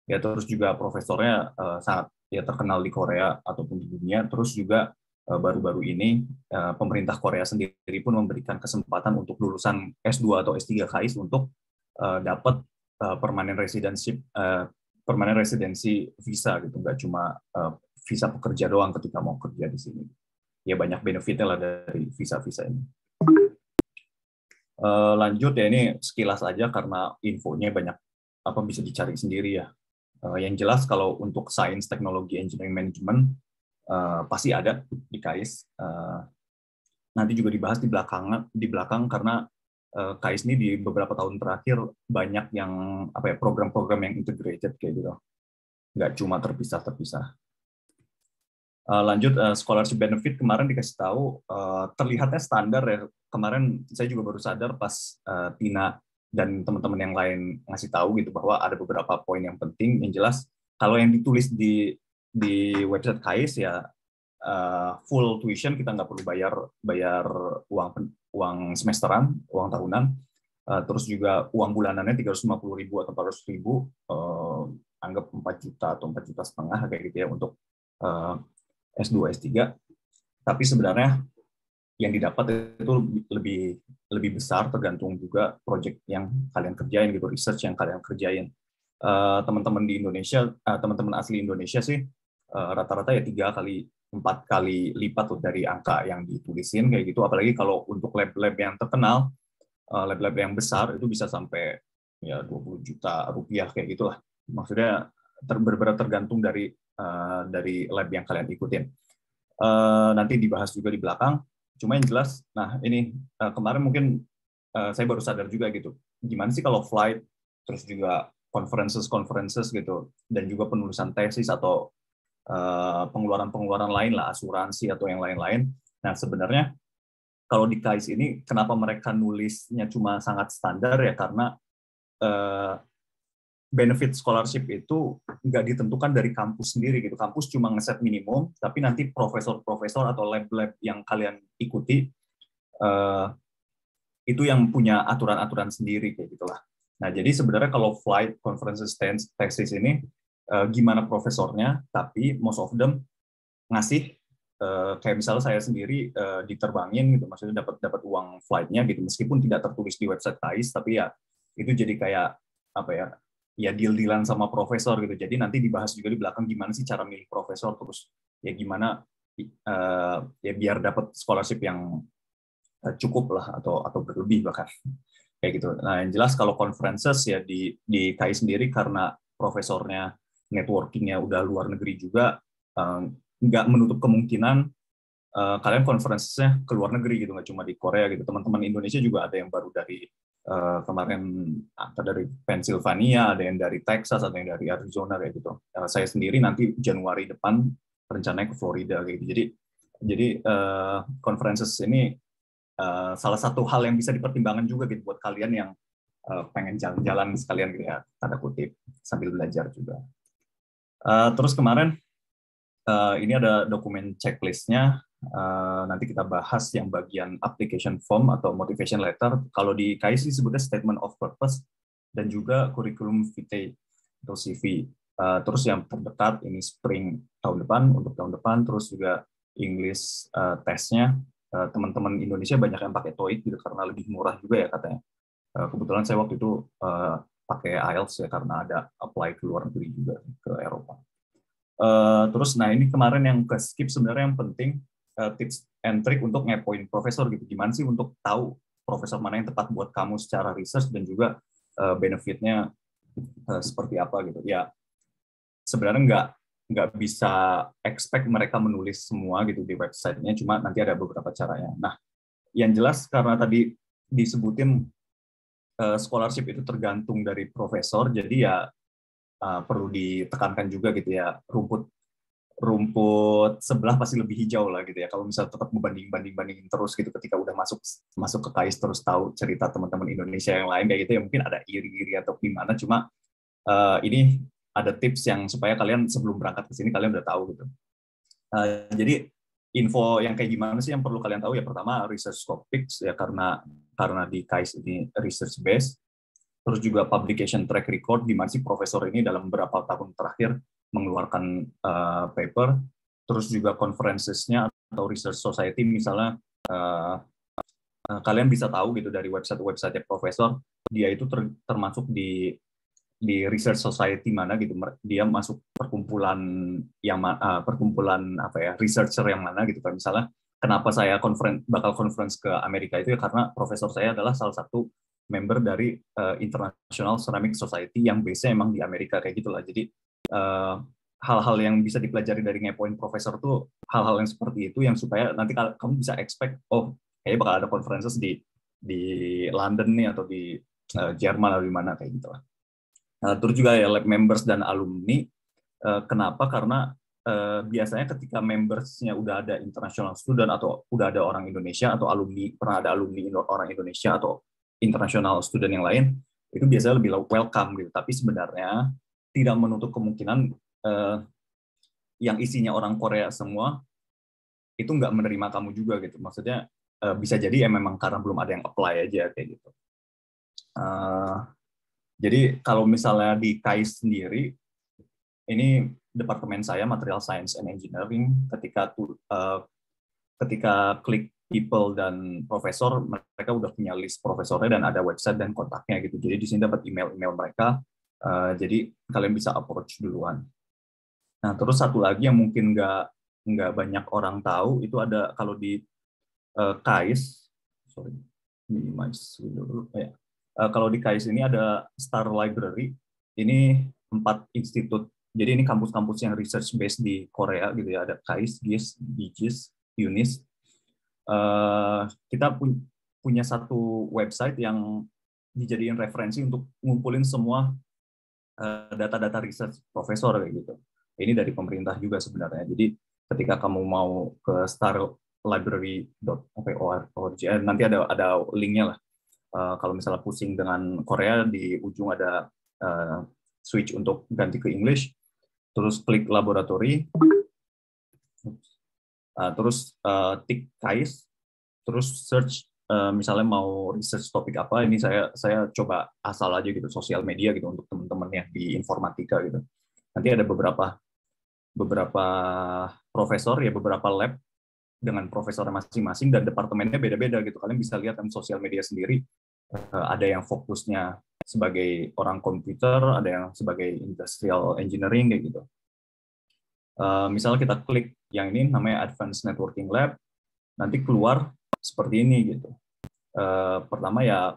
Ya terus juga profesornya sangat ya terkenal di Korea ataupun di dunia. Terus juga baru-baru ini pemerintah Korea sendiri pun memberikan kesempatan untuk lulusan S2 atau S3 KAIS untuk dapat permanent residency visa gitu, nggak cuma visa pekerja doang ketika mau kerja di sini. Ya banyak benefitnya lah dari visa-visa ini. Lanjut ya, ini sekilas aja karena infonya banyak apa bisa dicari sendiri ya. Yang jelas kalau untuk sains, teknologi, engineering, management pasti ada di KAIS. Nanti juga dibahas di belakang karena KAIS ini di beberapa tahun terakhir banyak yang apa ya program-program yang integrated kayak gitu, nggak cuma terpisah-terpisah. Lanjut scholarship benefit kemarin dikasih tahu terlihatnya standar ya. Kemarin saya juga baru sadar pas Tina dan teman-teman yang lain ngasih tahu gitu bahwa ada beberapa poin yang penting. Yang jelas kalau yang ditulis di website KAIS ya full tuition, kita nggak perlu bayar uang semesteran, uang tahunan. Terus juga uang bulanannya 350.000 atau 400.000, anggap 4 juta atau 4,5 juta kayak gitu ya untuk S2, S3. Tapi sebenarnya yang didapat itu lebih besar, tergantung juga project yang kalian kerjain gitu, research yang kalian kerjain. Teman-teman di Indonesia, teman-teman asli Indonesia sih rata-rata ya 4 kali lipat dari angka yang ditulisin kayak gitu. Apalagi kalau untuk lab-lab yang terkenal, lab-lab yang besar itu bisa sampai ya 20 juta rupiah kayak gitulah. Maksudnya benar-benar tergantung dari lab yang kalian ikutin. Nanti dibahas juga di belakang. Cuma yang jelas, nah ini kemarin mungkin saya baru sadar juga gitu. Gimana sih kalau flight, terus juga conferences gitu, dan juga penulisan tesis atau pengeluaran-pengeluaran lain lah, asuransi atau yang lain-lain. Nah sebenarnya kalau di KAIS ini kenapa mereka nulisnya cuma sangat standar ya karena benefit scholarship itu nggak ditentukan dari kampus sendiri gitu. Kampus cuma ngeset minimum, tapi nanti profesor-profesor atau lab-lab yang kalian ikuti itu yang punya aturan-aturan sendiri kayak gitulah. Nah jadi sebenarnya kalau flight, conferences, thesis ini gimana profesornya, tapi most of them ngasih kayak misalnya saya sendiri diterbangin gitu, maksudnya dapat uang flightnya gitu, meskipun tidak tertulis di website KAIS, tapi ya itu jadi kayak apa ya deal-dealan sama profesor gitu. Jadi nanti dibahas juga di belakang gimana sih cara milih profesor, terus ya gimana ya biar dapat scholarship yang cukup lah atau berlebih bahkan kayak gitu. Nah yang jelas kalau conferences ya di KAIS sendiri karena profesornya networkingnya udah luar negeri juga, nggak menutup kemungkinan kalian conferences-nya ke luar negeri gitu, nggak cuma di Korea gitu. Teman-teman Indonesia juga ada yang baru dari kemarin dari Pennsylvania, ada yang dari Texas, ada yang dari Arizona kayak gitu. Saya sendiri nanti Januari depan rencananya ke Florida kayak gitu. Jadi conferences ini salah satu hal yang bisa dipertimbangkan juga gitu buat kalian yang pengen jalan-jalan sekalian gitu ya, tanda kutip, sambil belajar juga. Terus kemarin ini ada dokumen checklistnya. Nanti kita bahas yang bagian application form atau motivation letter. Kalau di KAIS disebutnya statement of purpose dan juga curriculum vitae atau CV. Terus yang terdekat ini spring tahun depan, untuk tahun depan. Terus juga English testnya. Teman-teman Indonesia banyak yang pakai TOEIC gitu karena lebih murah juga ya katanya. Kebetulan saya waktu itu pakai IELTS ya karena ada apply ke luar negeri juga, ke Eropa. Terus nah ini kemarin yang ke skip sebenarnya yang penting tips and trick untuk ngepoin profesor gitu. Gimana sih untuk tahu profesor mana yang tepat buat kamu secara research dan juga benefitnya seperti apa gitu. Ya sebenarnya nggak bisa expect mereka menulis semua gitu di websitenya, cuma nanti ada beberapa caranya. Nah yang jelas karena tadi disebutin scholarship itu tergantung dari profesor, jadi ya perlu ditekankan juga gitu ya, rumput sebelah pasti lebih hijau lah gitu ya. Kalau misalnya tetap bandingin terus gitu ketika udah masuk ke KAIS terus tahu cerita teman-teman Indonesia yang lain kayak gitu ya, mungkin ada iri-iri atau gimana. Cuma ini ada tips yang supaya kalian sebelum berangkat ke sini kalian udah tahu gitu. Jadi info yang kayak gimana sih yang perlu kalian tahu ya, pertama research topics ya karena di KAIS ini research based. Terus juga publication track record, gimana sih profesor ini dalam beberapa tahun terakhir mengeluarkan paper. Terus juga conferences-nya atau research society, misalnya kalian bisa tahu gitu dari website profesor, dia itu termasuk di research society mana gitu, dia masuk perkumpulan yang perkumpulan apa ya, researcher yang mana gitu. Kan misalnya kenapa saya bakal conference ke Amerika itu ya karena profesor saya adalah salah satu member dari International Ceramic Society yang base-nya emang di Amerika kayak gitulah. Jadi hal-hal yang bisa dipelajari dari ngepoin profesor tuh hal-hal yang seperti itu yang supaya nanti kamu bisa expect, oh kayaknya bakal ada conferences di London nih atau di Jerman atau di mana kayak gitu lah. Terus juga ya lab members dan alumni. Kenapa? Karena biasanya ketika membersnya udah ada international student atau udah ada orang Indonesia atau alumni, pernah ada alumni orang Indonesia atau international student yang lain, itu biasanya lebih welcome gitu. Tapi sebenarnya tidak menutup kemungkinan yang isinya orang Korea semua itu nggak menerima kamu juga gitu. Maksudnya bisa jadi ya memang karena belum ada yang apply aja kayak gitu. Jadi kalau misalnya di KAIS sendiri, ini departemen saya Material Science and Engineering, ketika klik people dan profesor, mereka udah punya list profesornya dan ada website dan kontaknya gitu. Jadi di sini dapat email mereka, jadi kalian bisa approach duluan. Nah terus satu lagi yang mungkin nggak banyak orang tahu itu ada kalau di KAIS, sorry, minimize dulu ya. Kalau di KAIS ini ada Star Library, ini 4 institut. Jadi ini kampus-kampus yang research based di Korea gitu ya. Ada KAIS, GIS, BGIS, UNIS. Kita punya satu website yang dijadiin referensi untuk ngumpulin semua data-data research profesor kayak gitu. Ini dari pemerintah juga sebenarnya. Jadi ketika kamu mau ke starlibrary.org, nanti ada linknya lah. Kalau misalnya pusing dengan Korea, di ujung ada switch untuk ganti ke English, terus klik laboratory, terus tik KAIS, terus search misalnya mau research topik apa. Ini saya coba asal aja gitu, sosial media gitu untuk teman-teman yang di informatika gitu. Nanti ada beberapa profesor ya, beberapa lab dengan profesornya masing-masing dan departemennya beda-beda gitu. Kalian bisa lihat di sosial media sendiri, ada yang fokusnya sebagai orang komputer, ada yang sebagai industrial engineering kayak gitu. Misalnya kita klik yang ini namanya Advanced Networking Lab, nanti keluar seperti ini gitu. Pertama ya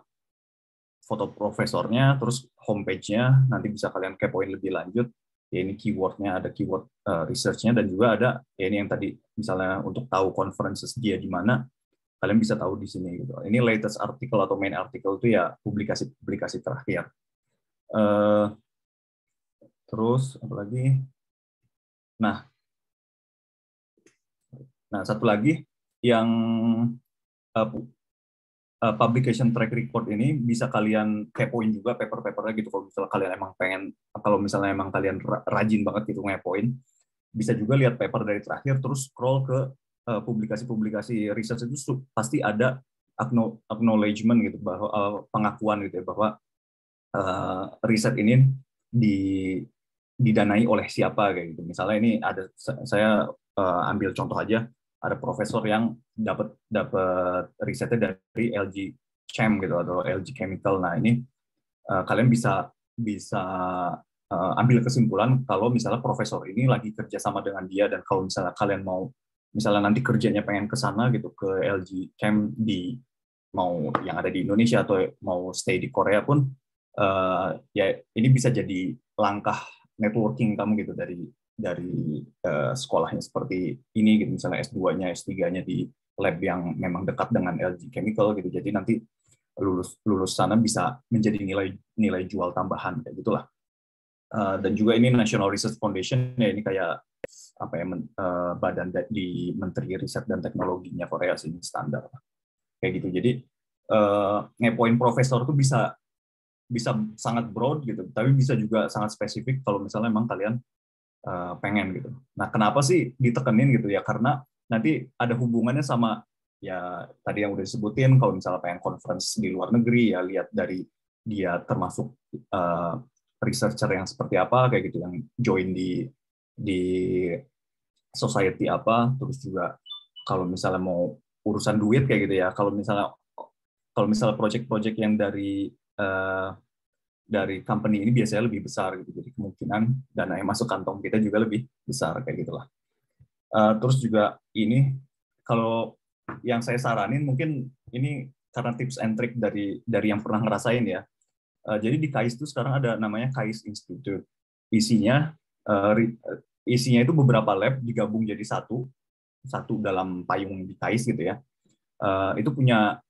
foto profesornya, terus homepage-nya, nanti bisa kalian kepoin lebih lanjut. Ya ini keyword-nya, ada keyword research-nya, dan juga ada ya ini yang tadi misalnya untuk tahu conferences dia di mana, kalian bisa tahu di sini gitu. Ini latest article atau main article itu ya publikasi terakhir. Terus apa lagi? Nah satu lagi yang publication track record ini bisa kalian kepoin juga paper-papernya gitu. Kalau misalnya emang kalian rajin banget gitu ngepoin, bisa juga lihat paper dari terakhir terus scroll ke publikasi research. Itu pasti ada acknowledgement gitu, bahwa pengakuan gitu ya, bahwa riset ini didanai oleh siapa kayak gitu. Misalnya ini ada, saya ambil contoh aja, ada profesor yang dapat risetnya dari LG Chem gitu atau LG Chemical. Nah ini kalian bisa ambil kesimpulan kalau misalnya profesor ini lagi kerja sama dengan dia, dan kalau misalnya kalian mau misalnya nanti kerjanya pengen ke sana gitu, ke LG Chem mau yang ada di Indonesia atau mau stay di Korea pun, ya ini bisa jadi langkah networking kamu gitu dari sekolahnya seperti ini gitu, misalnya S2-nya, S3-nya di lab yang memang dekat dengan LG Chemical gitu. Jadi nanti lulus sana bisa menjadi nilai jual tambahan kayak gitulah. Dan juga ini National Research Foundation ya, ini kayak apa ya, badan di Menteri Riset dan Teknologinya Korea sih, standar kayak gitu. Jadi ngepoin profesor tuh bisa sangat broad gitu, tapi bisa juga sangat spesifik kalau misalnya memang kalian pengen gitu. Nah, kenapa sih ditekenin gitu ya? Karena nanti ada hubungannya sama ya tadi yang udah disebutin, kalau misalnya pengen conference di luar negeri ya lihat dari dia termasuk researcher yang seperti apa kayak gitu, yang join di society apa, terus juga kalau misalnya mau urusan duit kayak gitu ya, kalau misalnya project-project yang dari company ini biasanya lebih besar gitu, jadi kemungkinan dana yang masuk kantong kita juga lebih besar kayak gitulah. Terus juga ini kalau yang saya saranin mungkin ini karena tips and trick dari yang pernah ngerasain ya. Jadi di KAIS itu sekarang ada namanya KAIS Institute. Isinya isinya itu beberapa lab digabung jadi satu dalam payung di KAIS gitu ya. Itu punya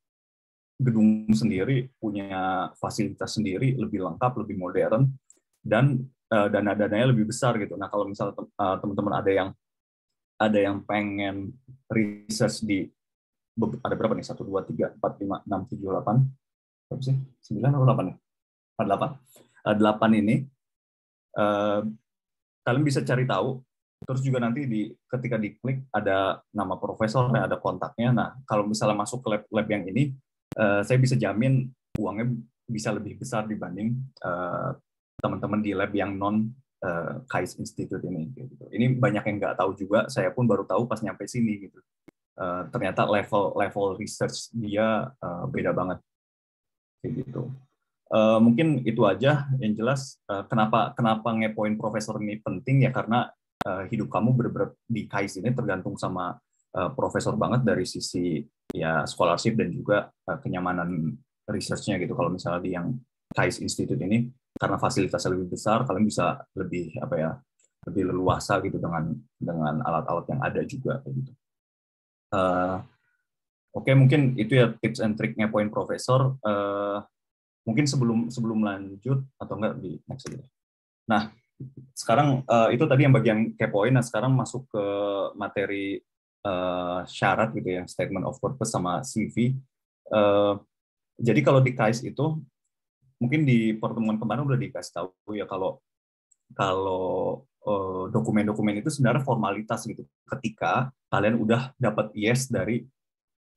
gedung sendiri, punya fasilitas sendiri, lebih lengkap, lebih modern, dan dana-dananya lebih besar gitu. Nah kalau misalnya teman-teman ada yang pengen research ada berapa nih? 1, 2, 3, 4, 5, 6, 7, 8. Berapa sih? 9 atau 8 ya? 8. 8 ini kalian bisa cari tahu. Terus juga nanti ketika diklik ada nama profesornya, ada kontaknya. Nah, kalau misalnya masuk ke lab yang ini, saya bisa jamin uangnya bisa lebih besar dibanding teman-teman di lab yang non KAIS Institute ini. Gitu. Ini banyak yang nggak tahu juga. Saya pun baru tahu pas nyampe sini gitu. Ternyata level research dia beda banget kayak gitu. Mungkin itu aja yang jelas. Kenapa ngepoin profesor ini penting ya, karena hidup kamu benar-benar di KAIS ini tergantung sama profesor banget dari sisi ya scholarship dan juga kenyamanan research-nya gitu. Kalau misalnya di yang KAIS Institute ini karena fasilitasnya lebih besar, kalian bisa lebih lebih leluasa gitu dengan alat-alat yang ada juga gitu. Oke, mungkin itu ya tips and trick ngepoin profesor. Mungkin sebelum lanjut atau enggak di next aja. Nah, sekarang itu tadi yang bagian kepoin. Nah, sekarang masuk ke materi syarat gitu ya, statement of purpose sama CV. Jadi kalau di KAIS itu mungkin di pertemuan kemarin udah dikasih tahu ya kalau dokumen-dokumen itu sebenarnya formalitas gitu. Ketika kalian udah dapat yes dari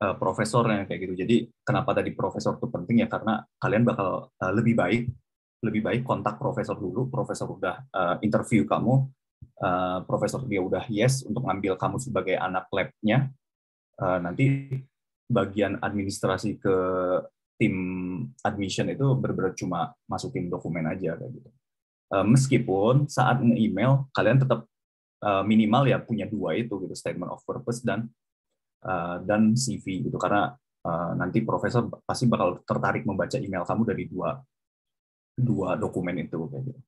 profesornya kayak gitu. Jadi kenapa tadi profesor itu penting ya, karena kalian bakal lebih baik kontak profesor dulu. Profesor udah interview kamu, profesor dia udah yes untuk ngambil kamu sebagai anak labnya. Nanti bagian administrasi ke tim admission itu benar-benar cuma masukin dokumen aja kayak gitu. Meskipun saat nge-email kalian tetap minimal ya punya 2 itu gitu, statement of purpose dan CV gitu, karena nanti profesor pasti bakal tertarik membaca email kamu dari dua dokumen itu kayak gitu.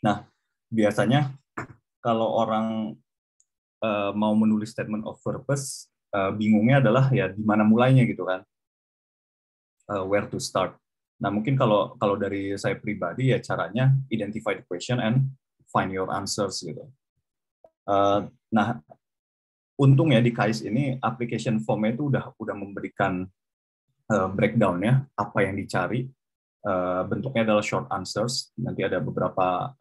Nah, biasanya kalau orang mau menulis statement of purpose, bingungnya adalah ya di mana mulainya gitu kan, where to start. Nah, mungkin kalau dari saya pribadi ya caranya identify the question and find your answers gitu. Nah, untungnya di KAIS ini application form-nya itu udah memberikan breakdown-nya apa yang dicari. Bentuknya adalah short answers. Nanti ada beberapa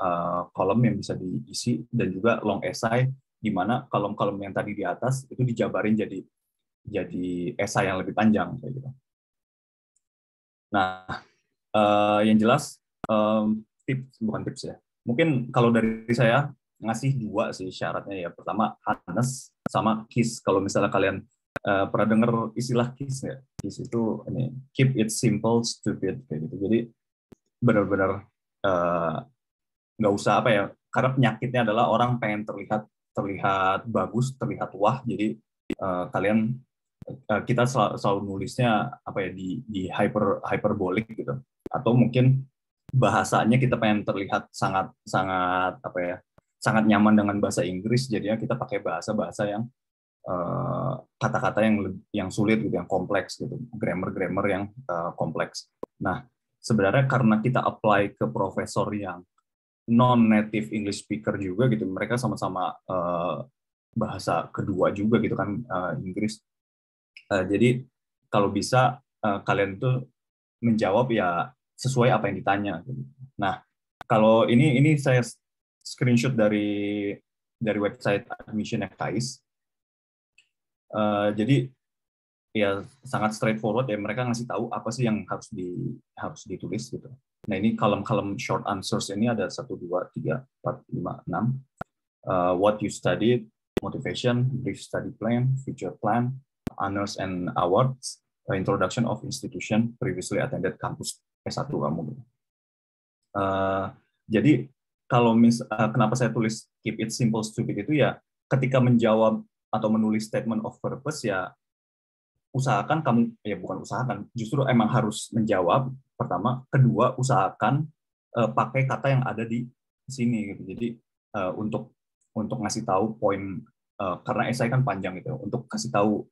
kolom yang bisa diisi dan juga long essay, di mana kolom-kolom yang tadi di atas itu dijabarin jadi essay yang lebih panjang kayak gitu. Nah, yang jelas bukan tips ya. Mungkin kalau dari saya ngasih 2 sih syaratnya ya. Pertama honest sama KISS. Kalau misalnya kalian pernah dengar istilah KISS ya? KISS itu ini keep it simple, stupid kayak gitu. Jadi benar-benar nggak usah apa ya. Karena penyakitnya adalah orang pengen terlihat bagus, terlihat wah. Jadi kalian kita selalu nulisnya apa ya di hyperbolik gitu. Atau mungkin bahasanya kita pengen terlihat sangat apa ya, sangat nyaman dengan bahasa Inggris, jadinya kita pakai bahasa yang kata-kata yang sulit gitu, yang kompleks gitu, grammar yang kompleks. Nah, sebenarnya karena kita apply ke profesor yang non-native English speaker juga gitu, mereka sama-sama bahasa kedua juga gitu kan, Inggris. Jadi kalau bisa kalian tuh menjawab ya sesuai apa yang ditanya. Nah, kalau ini saya screenshot dari website admission KAIS. Jadi ya sangat straightforward ya, mereka ngasih tahu apa sih yang harus ditulis gitu. Nah ini kolom-kolom short answers ini ada 1, 2, 3, 4, 5, 6. What you studied, motivation, brief study plan, future plan, honors and awards, introduction of institution, previously attended campus S1 kamu. Jadi kalau kenapa saya tulis keep it simple stupid itu ya, ketika menjawab atau menulis statement of purpose ya, usahakan kamu, ya bukan usahakan, justru emang harus menjawab pertama, kedua usahakan pakai kata yang ada di sini gitu. Jadi untuk ngasih tahu poin, karena esai kan panjang gitu, untuk kasih tahu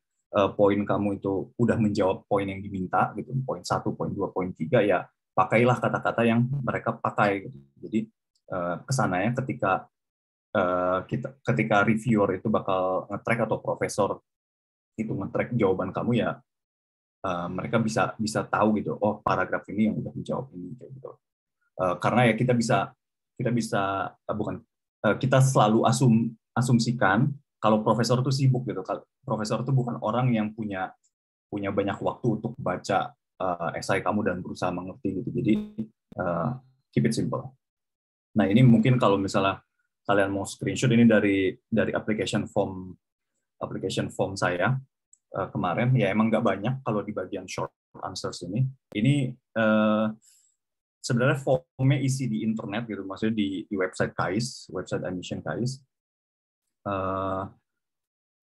poin kamu itu udah menjawab poin yang diminta gitu, poin 1, poin 2, poin 3 ya, pakailah kata-kata yang mereka pakai gitu. Jadi kesananya ketika reviewer itu bakal nge-track atau profesor itu nge-track jawaban kamu ya, mereka bisa tahu gitu, oh paragraf ini yang udah menjawab ini kayak gitu. Karena ya kita selalu asumsikan kalau profesor itu sibuk gitu. Profesor itu bukan orang yang punya banyak waktu untuk baca esai kamu dan berusaha mengerti gitu. Jadi keep it simple. Nah ini mungkin kalau misalnya kalian mau screenshot ini dari application form saya kemarin, ya emang nggak banyak kalau di bagian short answers ini. Ini sebenarnya formnya isi di internet gitu, maksudnya di website KAIS, website admission KAIS.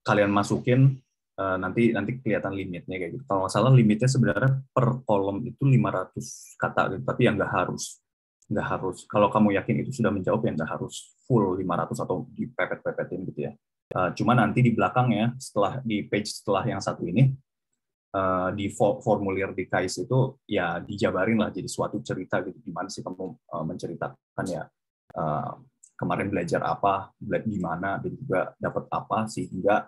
Kalian masukin, nanti kelihatan limitnya kayak gitu. Kalau nggak salah limitnya sebenarnya per kolom itu 500 kata gitu, tapi yang nggak harus. Kalau kamu yakin itu sudah menjawab, ya nggak harus full 500 atau dipepet-pepetin gitu ya. Cuma nanti di belakangnya, di page setelah yang satu ini, di formulir di KAIS itu ya dijabarin lah jadi suatu cerita gitu, gimana sih kamu menceritakan ya kemarin belajar apa, di mana, dan juga dapat apa sehingga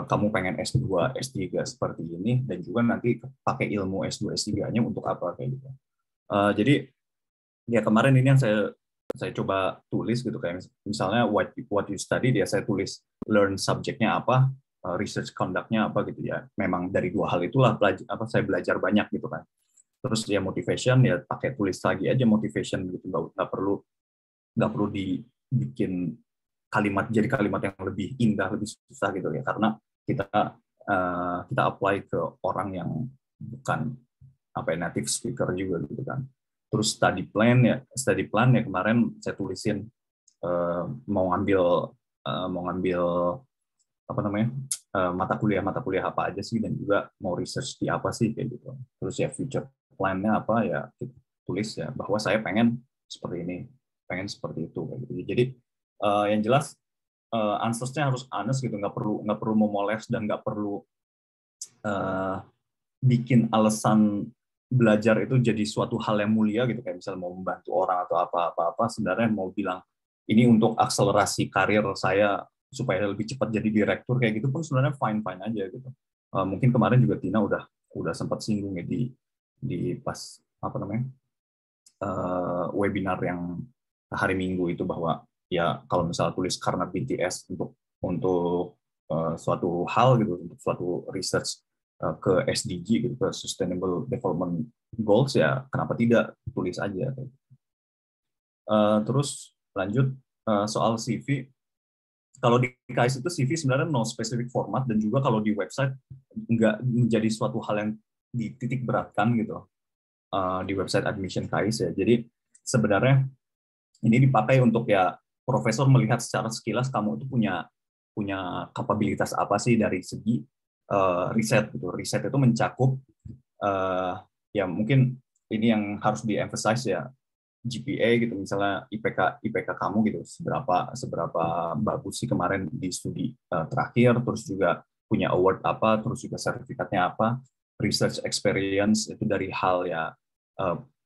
kamu pengen S2, S3 seperti ini, dan juga nanti pakai ilmu S2, S3-nya untuk apa kayak gitu. Jadi ya kemarin ini yang saya coba tulis gitu, kayak misalnya what you study, ya saya tulis learn subjeknya apa, research conduct-nya apa gitu ya. Memang dari dua hal itulah saya belajar banyak gitu kan. Terus ya motivation, ya pakai tulis lagi aja motivation gitu, nggak perlu dibikin jadi kalimat yang lebih indah, lebih susah gitu ya, karena kita apply ke orang yang bukan native speaker juga gitu kan. Terus study plan ya kemarin saya tulisin mau ngambil mata kuliah apa aja sih, dan juga mau research di apa sih kayak gitu. Terus ya future plan-nya apa ya tulis ya, bahwa saya pengen seperti ini, pengen seperti itu kayak gitu. Jadi yang jelas answers-nya harus honest gitu, nggak perlu memoles, dan nggak perlu bikin alasan belajar itu jadi suatu hal yang mulia gitu, kayak misalnya mau membantu orang atau apa. Sebenarnya mau bilang ini untuk akselerasi karir saya supaya lebih cepat jadi direktur kayak gitu pun sebenarnya fine aja gitu. Mungkin kemarin juga Tina udah sempat singgung ya di pas webinar yang hari Minggu itu, bahwa ya kalau misalnya tulis karena BTS untuk suatu hal gitu, untuk suatu research ke SDG gitu, ke Sustainable Development Goals, ya kenapa tidak tulis aja. Terus lanjut soal CV. Kalau di KAIS itu CV sebenarnya no specific format, dan juga kalau di website nggak menjadi suatu hal yang dititik beratkan gitu di website admission KAIS ya. Jadi sebenarnya ini dipakai untuk ya profesor melihat secara sekilas kamu itu punya kapabilitas apa sih dari segi riset gitu. Riset itu mencakup ya mungkin ini yang harus di-emphasize ya, GPA gitu, misalnya IPK kamu gitu, seberapa bagus sih kemarin di studi terakhir, terus juga punya award apa, terus juga sertifikatnya apa, research experience itu dari hal ya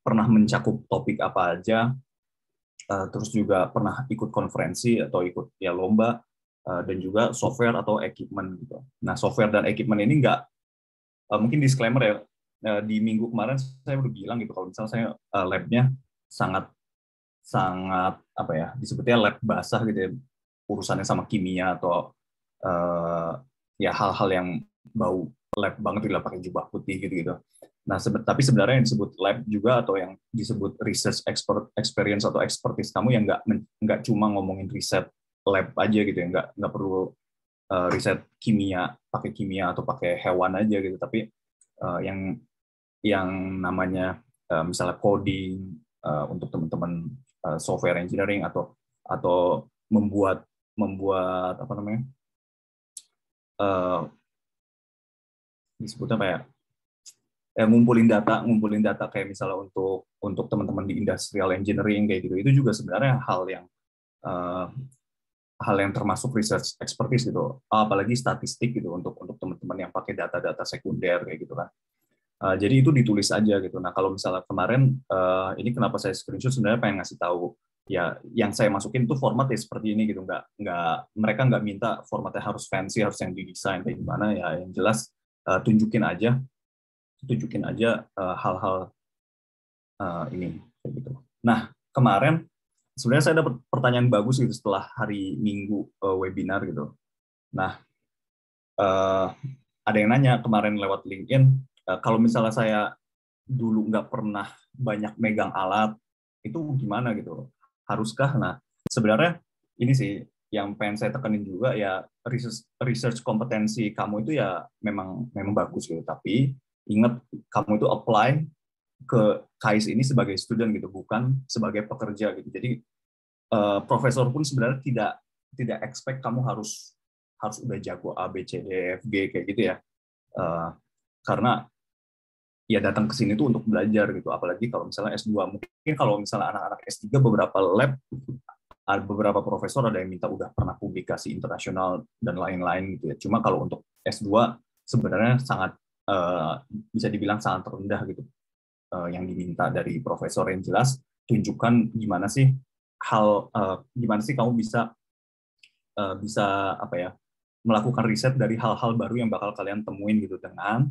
pernah mencakup topik apa aja, terus juga pernah ikut konferensi atau ikut ya lomba, dan juga software atau equipment gitu. Nah software dan equipment ini nggak, mungkin disclaimer ya, di minggu kemarin saya udah bilang gitu, kalau misalnya saya labnya sangat disebutnya lab basah gitu ya, urusannya sama kimia atau ya hal-hal yang lab banget gitu lah, pakai jubah putih gitu-gitu. Nah, tapi sebenarnya yang disebut lab juga atau yang disebut research experience atau expertise kamu yang nggak cuma ngomongin riset lab aja gitu ya, nggak perlu riset pakai kimia atau pakai hewan aja gitu, tapi yang namanya misalnya coding untuk teman-teman software engineering atau membuat apa namanya disebutnya apa ya, ngumpulin data kayak misalnya untuk teman-teman di industrial engineering kayak gitu, itu juga sebenarnya uh, hal yang termasuk research expertise gitu, apalagi statistik gitu untuk teman-teman yang pakai data-data sekunder kayak gitu kan. Jadi itu ditulis aja gitu. Nah, kalau misalnya kemarin ini kenapa saya screenshot, sebenarnya pengen ngasih tahu ya, yang saya masukin itu formatnya seperti ini gitu, mereka nggak minta formatnya harus fancy, harus yang didesain kayak gimana ya, yang jelas tunjukin aja hal-hal ini kayak gitu. Nah, kemarin sebenarnya saya dapat pertanyaan bagus gitu setelah hari Minggu webinar gitu. Nah, ada yang nanya kemarin lewat LinkedIn, kalau misalnya saya dulu nggak pernah banyak megang alat, itu gimana gitu? Haruskah? Nah, sebenarnya ini sih yang pengen saya tekenin juga ya, research kompetensi kamu itu ya memang bagus gitu, tapi ingat kamu itu apply ke KAIS ini sebagai student gitu, bukan sebagai pekerja gitu. Jadi profesor pun sebenarnya tidak expect kamu harus udah jago A B C D E F G kayak gitu ya. Karena ya datang ke sini tuh untuk belajar gitu, apalagi kalau misalnya S2. Mungkin kalau misalnya anak-anak S3 beberapa lab, beberapa profesor ada yang minta udah pernah publikasi internasional dan lain-lain gitu ya. Cuma kalau untuk S2 sebenarnya sangat bisa dibilang sangat rendah gitu yang diminta dari profesor. Yang jelas tunjukkan gimana sih kamu bisa apa ya, melakukan riset dari hal-hal baru yang bakal kalian temuin gitu dengan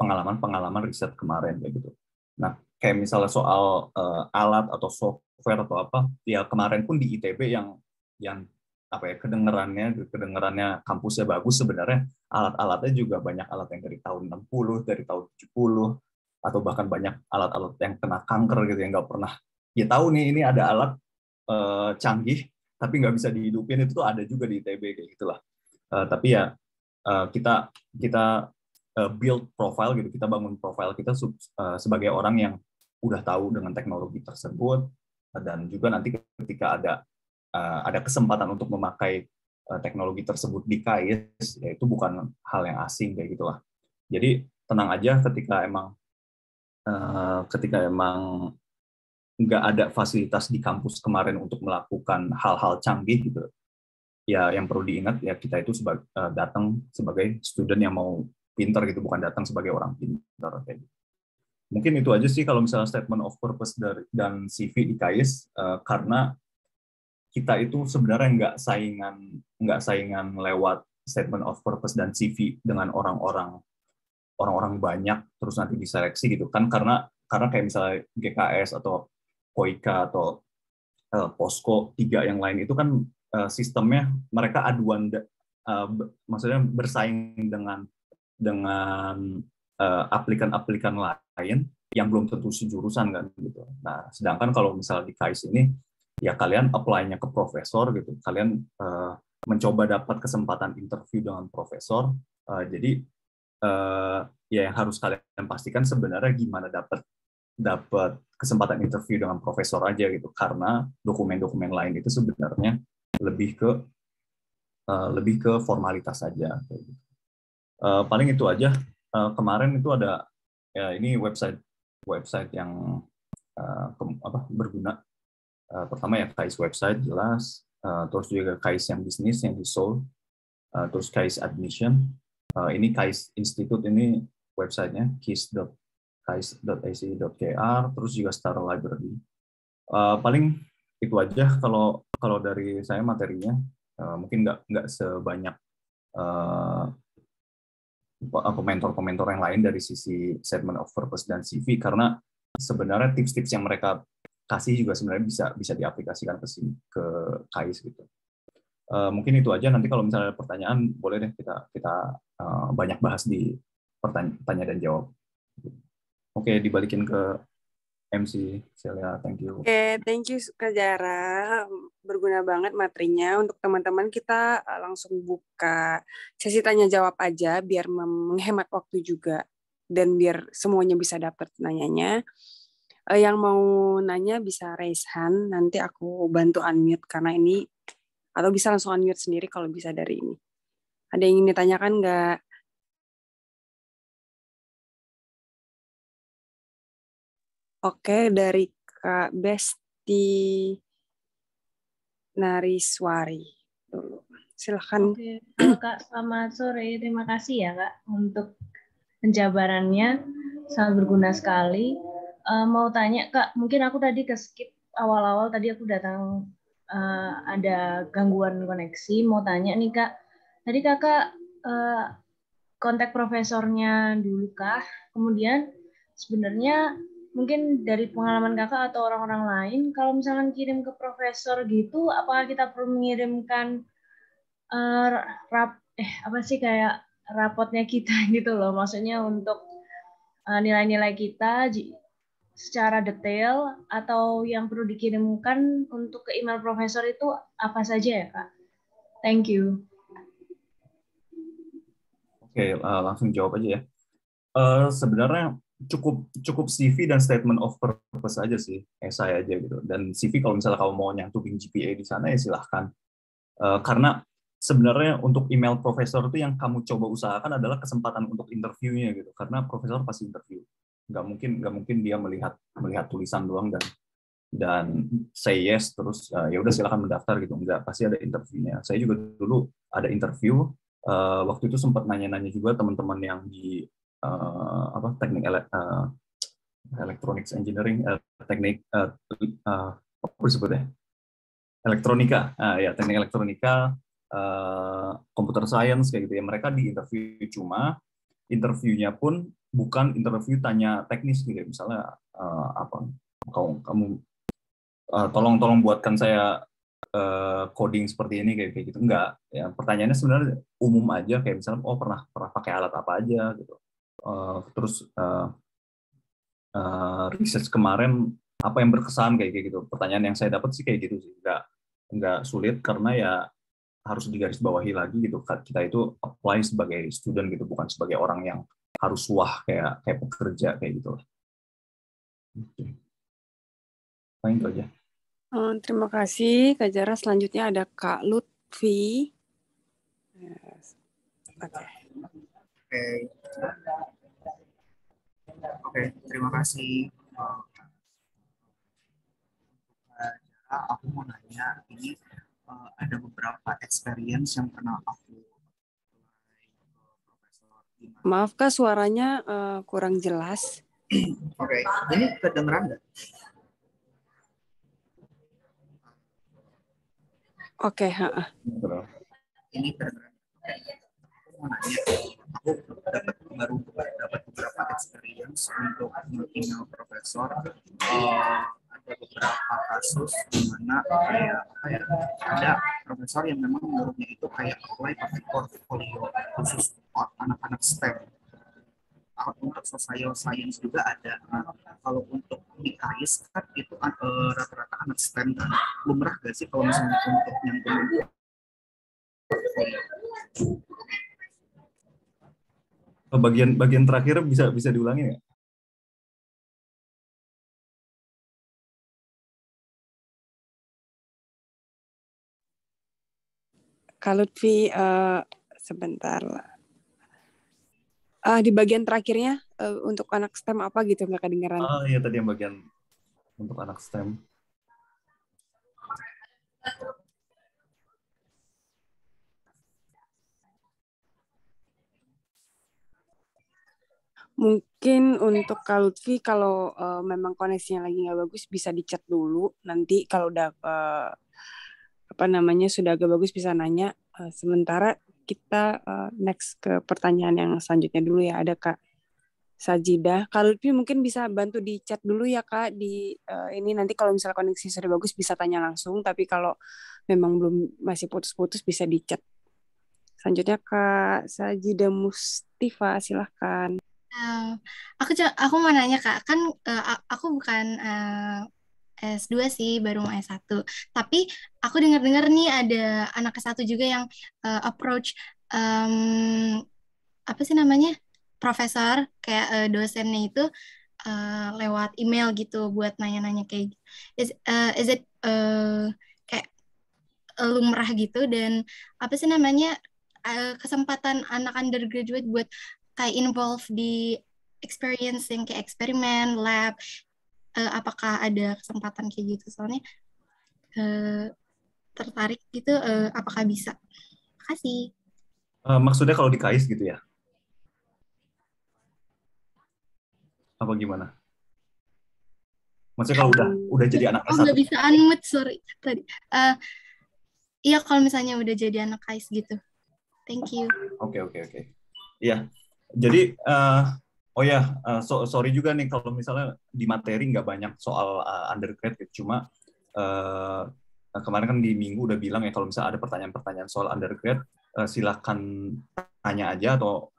pengalaman riset kemarin kayak gitu. Nah, kayak misalnya soal alat atau software atau apa, ya kemarin pun di ITB yang apa ya, kedengerannya kampusnya bagus, sebenarnya alat-alatnya juga banyak alat yang dari tahun 60, dari tahun 70, atau bahkan banyak alat-alat yang kena kanker gitu, yang nggak pernah ya tahu nih ini ada alat canggih tapi nggak bisa dihidupin, itu tuh ada juga di ITB kayak gitulah. Tapi ya kita build profile gitu, kita bangun profile kita sebagai orang yang udah tahu dengan teknologi tersebut, dan juga nanti ketika ada kesempatan untuk memakai teknologi tersebut di KAIS, ya itu bukan hal yang asing kayak gitulah. Jadi tenang aja ketika emang nggak ada fasilitas di kampus kemarin untuk melakukan hal-hal canggih gitu, ya yang perlu diingat ya, kita itu datang sebagai student yang mau pinter gitu, bukan datang sebagai orang pinter kayak gitu. Mungkin itu aja sih kalau misalnya statement of purpose dan CV di KAIS, karena kita itu sebenarnya nggak saingan lewat statement of purpose dan CV dengan orang-orang banyak terus nanti diseleksi gitu kan, karena kayak misalnya GKS atau Koika atau Posko 3 yang lain itu kan sistemnya mereka maksudnya bersaing dengan aplikan-aplikan lain yang belum tentu sejurusan kan gitu. Nah, sedangkan kalau misalnya di KAIS ini ya kalian apply-nya ke profesor gitu, kalian mencoba dapat kesempatan interview dengan profesor, jadi ya yang harus kalian pastikan sebenarnya gimana dapat kesempatan interview dengan profesor aja gitu, karena dokumen-dokumen lain itu sebenarnya lebih ke formalitas saja. Gitu. Paling itu aja. Kemarin itu ada ya, ini website yang berguna. Pertama ya KAIS website jelas, terus juga KAIS yang bisnis yang di Seoul, terus KAIS admission. Ini KAIS Institute, ini websitenya kais.ac.kr, terus juga Star Library. Paling itu aja kalau dari saya materinya. Mungkin nggak sebanyak komentar-komentar yang lain dari sisi statement of purpose dan CV, karena sebenarnya tips-tips yang mereka kasih juga sebenarnya bisa diaplikasikan ke KAIS gitu. Mungkin itu aja. Nanti kalau misalnya ada pertanyaan boleh deh kita banyak bahas di tanya dan jawab. Oke, dibalikin ke MC Celia, thank you. Oke, thank you Kak Jara. Berguna banget materinya. Untuk teman-teman kita langsung buka sesi tanya jawab aja biar menghemat waktu juga dan biar semuanya bisa dapat nanyanya. Yang mau nanya bisa raise hand, nanti aku bantu unmute karena ini, atau bisa langsung unmute sendiri kalau bisa dari ini. Ada yang ingin ditanyakan nggak? Oke, dari Kak Besti Nariswari dulu. Silahkan. Oke, Kak, selamat sore. Terima kasih ya, Kak, untuk penjabarannya. Sangat berguna sekali. Mau tanya, Kak, mungkin aku tadi ke-skip awal-awal, tadi aku datang ada gangguan koneksi. Mau tanya nih, Kak, tadi Kakak kontak profesornya dulu kah? Kemudian sebenarnya mungkin dari pengalaman Kakak atau orang-orang lain, kalau misalkan kirim ke profesor gitu, apakah kita perlu mengirimkan apa sih kayak rapotnya kita gitu loh, maksudnya untuk nilai-nilai kita secara detail, atau yang perlu dikirimkan untuk ke email profesor itu apa saja ya Kak? Thank you. Oke, langsung jawab aja ya. Sebenarnya cukup CV dan statement of purpose aja sih, essay aja gitu. Dan CV kalau misalnya kamu mau nyantumin GPA di sana ya silahkan. Karena sebenarnya untuk email profesor itu yang kamu coba usahakan adalah kesempatan untuk interviewnya gitu. Karena profesor pasti interview. Nggak mungkin dia melihat tulisan doang dan say yes terus ya udah silakan mendaftar gitu. Nggak, pasti ada interviewnya. Saya juga dulu ada interview. Waktu itu sempat nanya-nanya juga teman-teman yang di teknik electronics engineering, teknik apa disebutnya, elektronika, ya teknik elektronika, computer science kayak gitu ya. Mereka di interview, cuma interviewnya pun bukan interview tanya teknis gitu ya. Misalnya apa, kamu tolong buatkan saya coding seperti ini kayak gitu, enggak ya. Pertanyaannya sebenarnya umum aja, kayak misalnya pernah pakai alat apa aja gitu. Terus research kemarin apa yang berkesan kayak gitu. Pertanyaan yang saya dapat sih kayak gitu sih, nggak sulit karena ya harus digarisbawahi lagi gitu. Kita itu apply sebagai student gitu, bukan sebagai orang yang harus wah kayak pekerja kayak gitu lah. Paling itu aja. Terima kasih Kak Jara. Selanjutnya ada Kak Lutfi. Oke, terima kasih. Aku mau nanya, ini ada beberapa experience yang pernah aku profesor. Maaf Kak, suaranya kurang jelas. Oke, ini kedengeran nggak? Oke, Ini kedengeran. Aku mau nanya, aku dapat beberapa experience untuk email profesor. Ada beberapa kasus di mana kayak ada profesor yang memang menurutnya itu kayak apply pakai portfolio khusus anak-anak STEM. Untuk social science juga ada. Kalau untuk di AIS kan itu rata-rata anak STEM kan. Lumrah gak sih kalau misalnya untuk yang bagian terakhir bisa diulangi nggak? Kak Lutfi, sebentar. Di bagian terakhirnya untuk anak STEM apa gitu, nggak kedengeran? Iya tadi yang bagian untuk anak STEM. Mungkin untuk Kak Lutfi, kalau memang koneksinya lagi nggak bagus, bisa di-chat dulu. Nanti kalau udah sudah agak bagus bisa nanya. Sementara kita next ke pertanyaan yang selanjutnya dulu ya. Ada Kak Sajidah. Kak Lutfi mungkin bisa bantu di-chat dulu ya Kak. Ini nanti kalau misalnya koneksi sudah bagus bisa tanya langsung. Tapi kalau memang masih putus-putus bisa di-chat. Selanjutnya Kak Sajida Mustifa, silahkan. Aku mau nanya Kak, kan aku bukan S2 sih, baru mau S1. Tapi aku dengar-dengar nih ada anak S1 juga yang approach apa sih namanya? Profesor kayak dosennya itu lewat email gitu buat nanya-nanya kayak is it kayak lumrah gitu, dan apa sih namanya kesempatan anak undergraduate buat kayak involve di experience yang kayak eksperimen, lab, apakah ada kesempatan kayak gitu? Soalnya tertarik gitu, apakah bisa? Makasih. Maksudnya kalau di KAIS gitu ya? Apa gimana? Maksudnya kalau udah jadi anak S1? Nggak bisa unmute, sorry tadi. Iya, kalau misalnya udah jadi anak KAIS gitu. Thank you. Oke. Iya. Jadi, sorry juga nih kalau misalnya di materi nggak banyak soal undergrad gitu. Cuma kemarin kan di minggu udah bilang ya kalau misalnya ada pertanyaan-pertanyaan soal undergrad, silakan tanya aja atau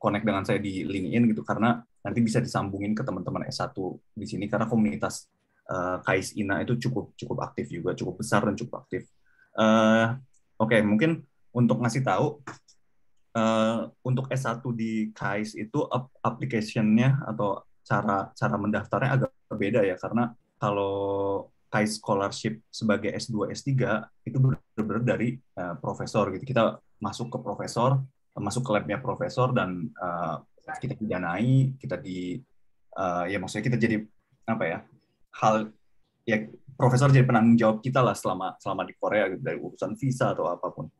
connect dengan saya di LinkedIn gitu, karena nanti bisa disambungin ke teman-teman S1 di sini, karena komunitas KAIS INA itu cukup aktif juga, cukup besar dan cukup aktif. Oke, mungkin untuk ngasih tahu, untuk S1 di KAIS itu application-nya atau cara mendaftarnya agak berbeda ya, karena kalau KAIS scholarship sebagai S2, S3 itu benar-benar dari profesor gitu. Kita masuk ke profesor, masuk ke lab-nya profesor, dan kita didanai, ya maksudnya kita jadi apa ya, profesor jadi penanggung jawab kita lah selama di Korea gitu, dari urusan visa atau apapun.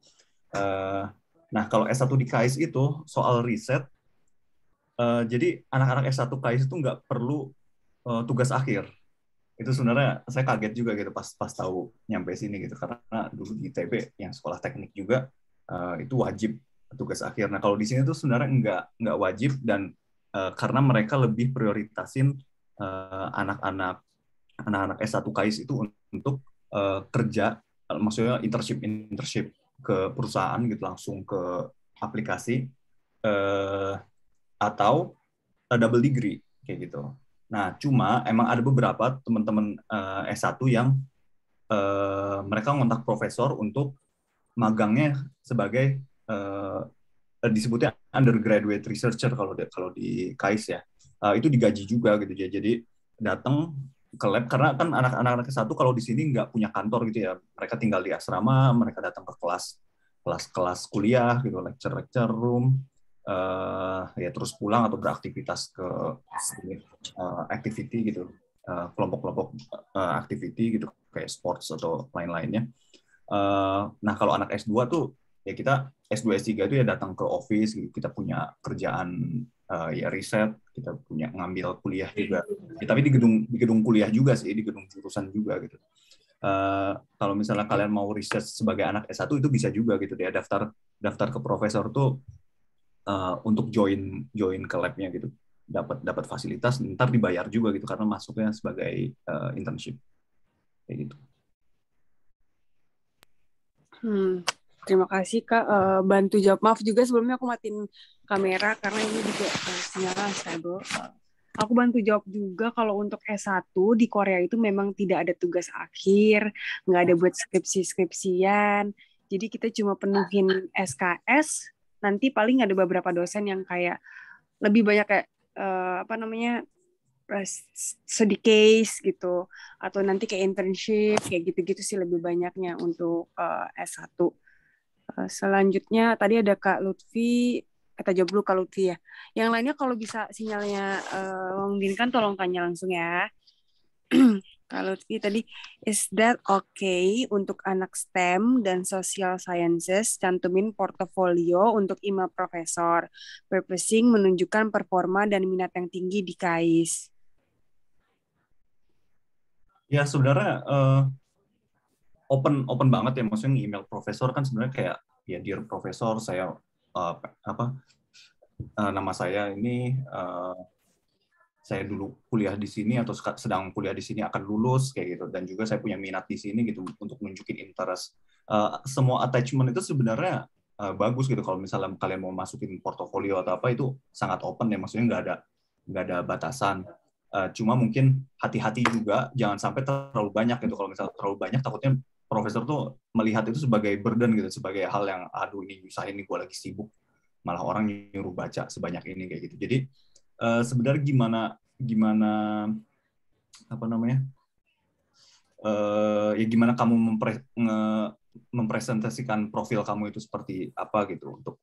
Nah, kalau S1 di KAIS itu soal riset, jadi anak-anak S1 KAIS itu nggak perlu tugas akhir. Itu sebenarnya saya kaget juga gitu pas tahu nyampe sini gitu, karena dulu di ITB yang sekolah teknik juga itu wajib tugas akhir. Nah, kalau di sini tuh sebenarnya nggak wajib, dan karena mereka lebih prioritasin anak-anak S1 KAIS itu untuk kerja, maksudnya internship ke perusahaan gitu, langsung ke aplikasi, atau double degree kayak gitu. Nah, cuma emang ada beberapa teman-teman S1 yang mereka ngontak profesor untuk magangnya sebagai disebutnya undergraduate researcher kalau di KAIS ya. Itu digaji juga gitu ya. Jadi datang ke lab, karena kan anak-anak S1 kalau di sini nggak punya kantor gitu ya. Mereka tinggal di asrama, mereka datang ke kelas kuliah gitu, lecture room, ya terus pulang atau beraktivitas ke activity gitu, kelompok-kelompok activity gitu, kayak sports atau lain-lainnya. Nah, kalau anak S2 tuh ya kita S2 S3 itu ya datang ke office gitu. Kita punya kerjaan ya riset, kita punya ngambil kuliah juga. Ya, tapi di gedung kuliah juga sih, di gedung jurusan juga gitu. Kalau misalnya kalian mau riset sebagai anak S1 itu bisa juga gitu ya, daftar ke profesor tuh untuk join ke lab-nya gitu. Dapat fasilitas, ntar dibayar juga gitu karena masuknya sebagai internship kayak gitu. Terima kasih Kak, bantu jawab. Maaf juga sebelumnya aku matiin kamera karena ini juga sinyalnya unstable. Aku bantu jawab juga kalau untuk S1 di Korea itu memang tidak ada tugas akhir, nggak ada buat skripsian. Jadi kita cuma penuhin SKS, nanti paling ada beberapa dosen yang kayak lebih banyak kayak study case gitu, atau nanti kayak internship kayak gitu-gitu sih lebih banyaknya untuk S1. Selanjutnya tadi ada Kak Lutfi, kita jawab dulu Kak Lutfi ya. Yang lainnya kalau bisa sinyalnya memungkinkan tolong tanya langsung ya. Kak Lutfi tadi, is that okay untuk anak STEM dan social sciences cantumin portofolio untuk email profesor, purposing menunjukkan performa dan minat yang tinggi di KAIS? Ya sebenarnya open banget ya, maksudnya email profesor kan sebenarnya kayak ya dear profesor, saya nama saya ini, saya dulu kuliah di sini atau sedang kuliah di sini, akan lulus kayak gitu, dan juga saya punya minat di sini gitu, untuk nunjukin interest. Semua attachment itu sebenarnya bagus gitu kalau misalnya kalian mau masukin portofolio atau apa, itu sangat open ya, maksudnya nggak ada batasan. Cuma mungkin hati-hati juga jangan sampai terlalu banyak gitu. Kalau misalnya terlalu banyak, takutnya profesor tuh melihat itu sebagai burden gitu, sebagai hal yang aduh ini nyusahin nih, gue lagi sibuk, malah orang nyuruh baca sebanyak ini kayak gitu. Jadi sebenarnya gimana apa namanya, ya gimana kamu mempresentasikan profil kamu itu seperti apa gitu, untuk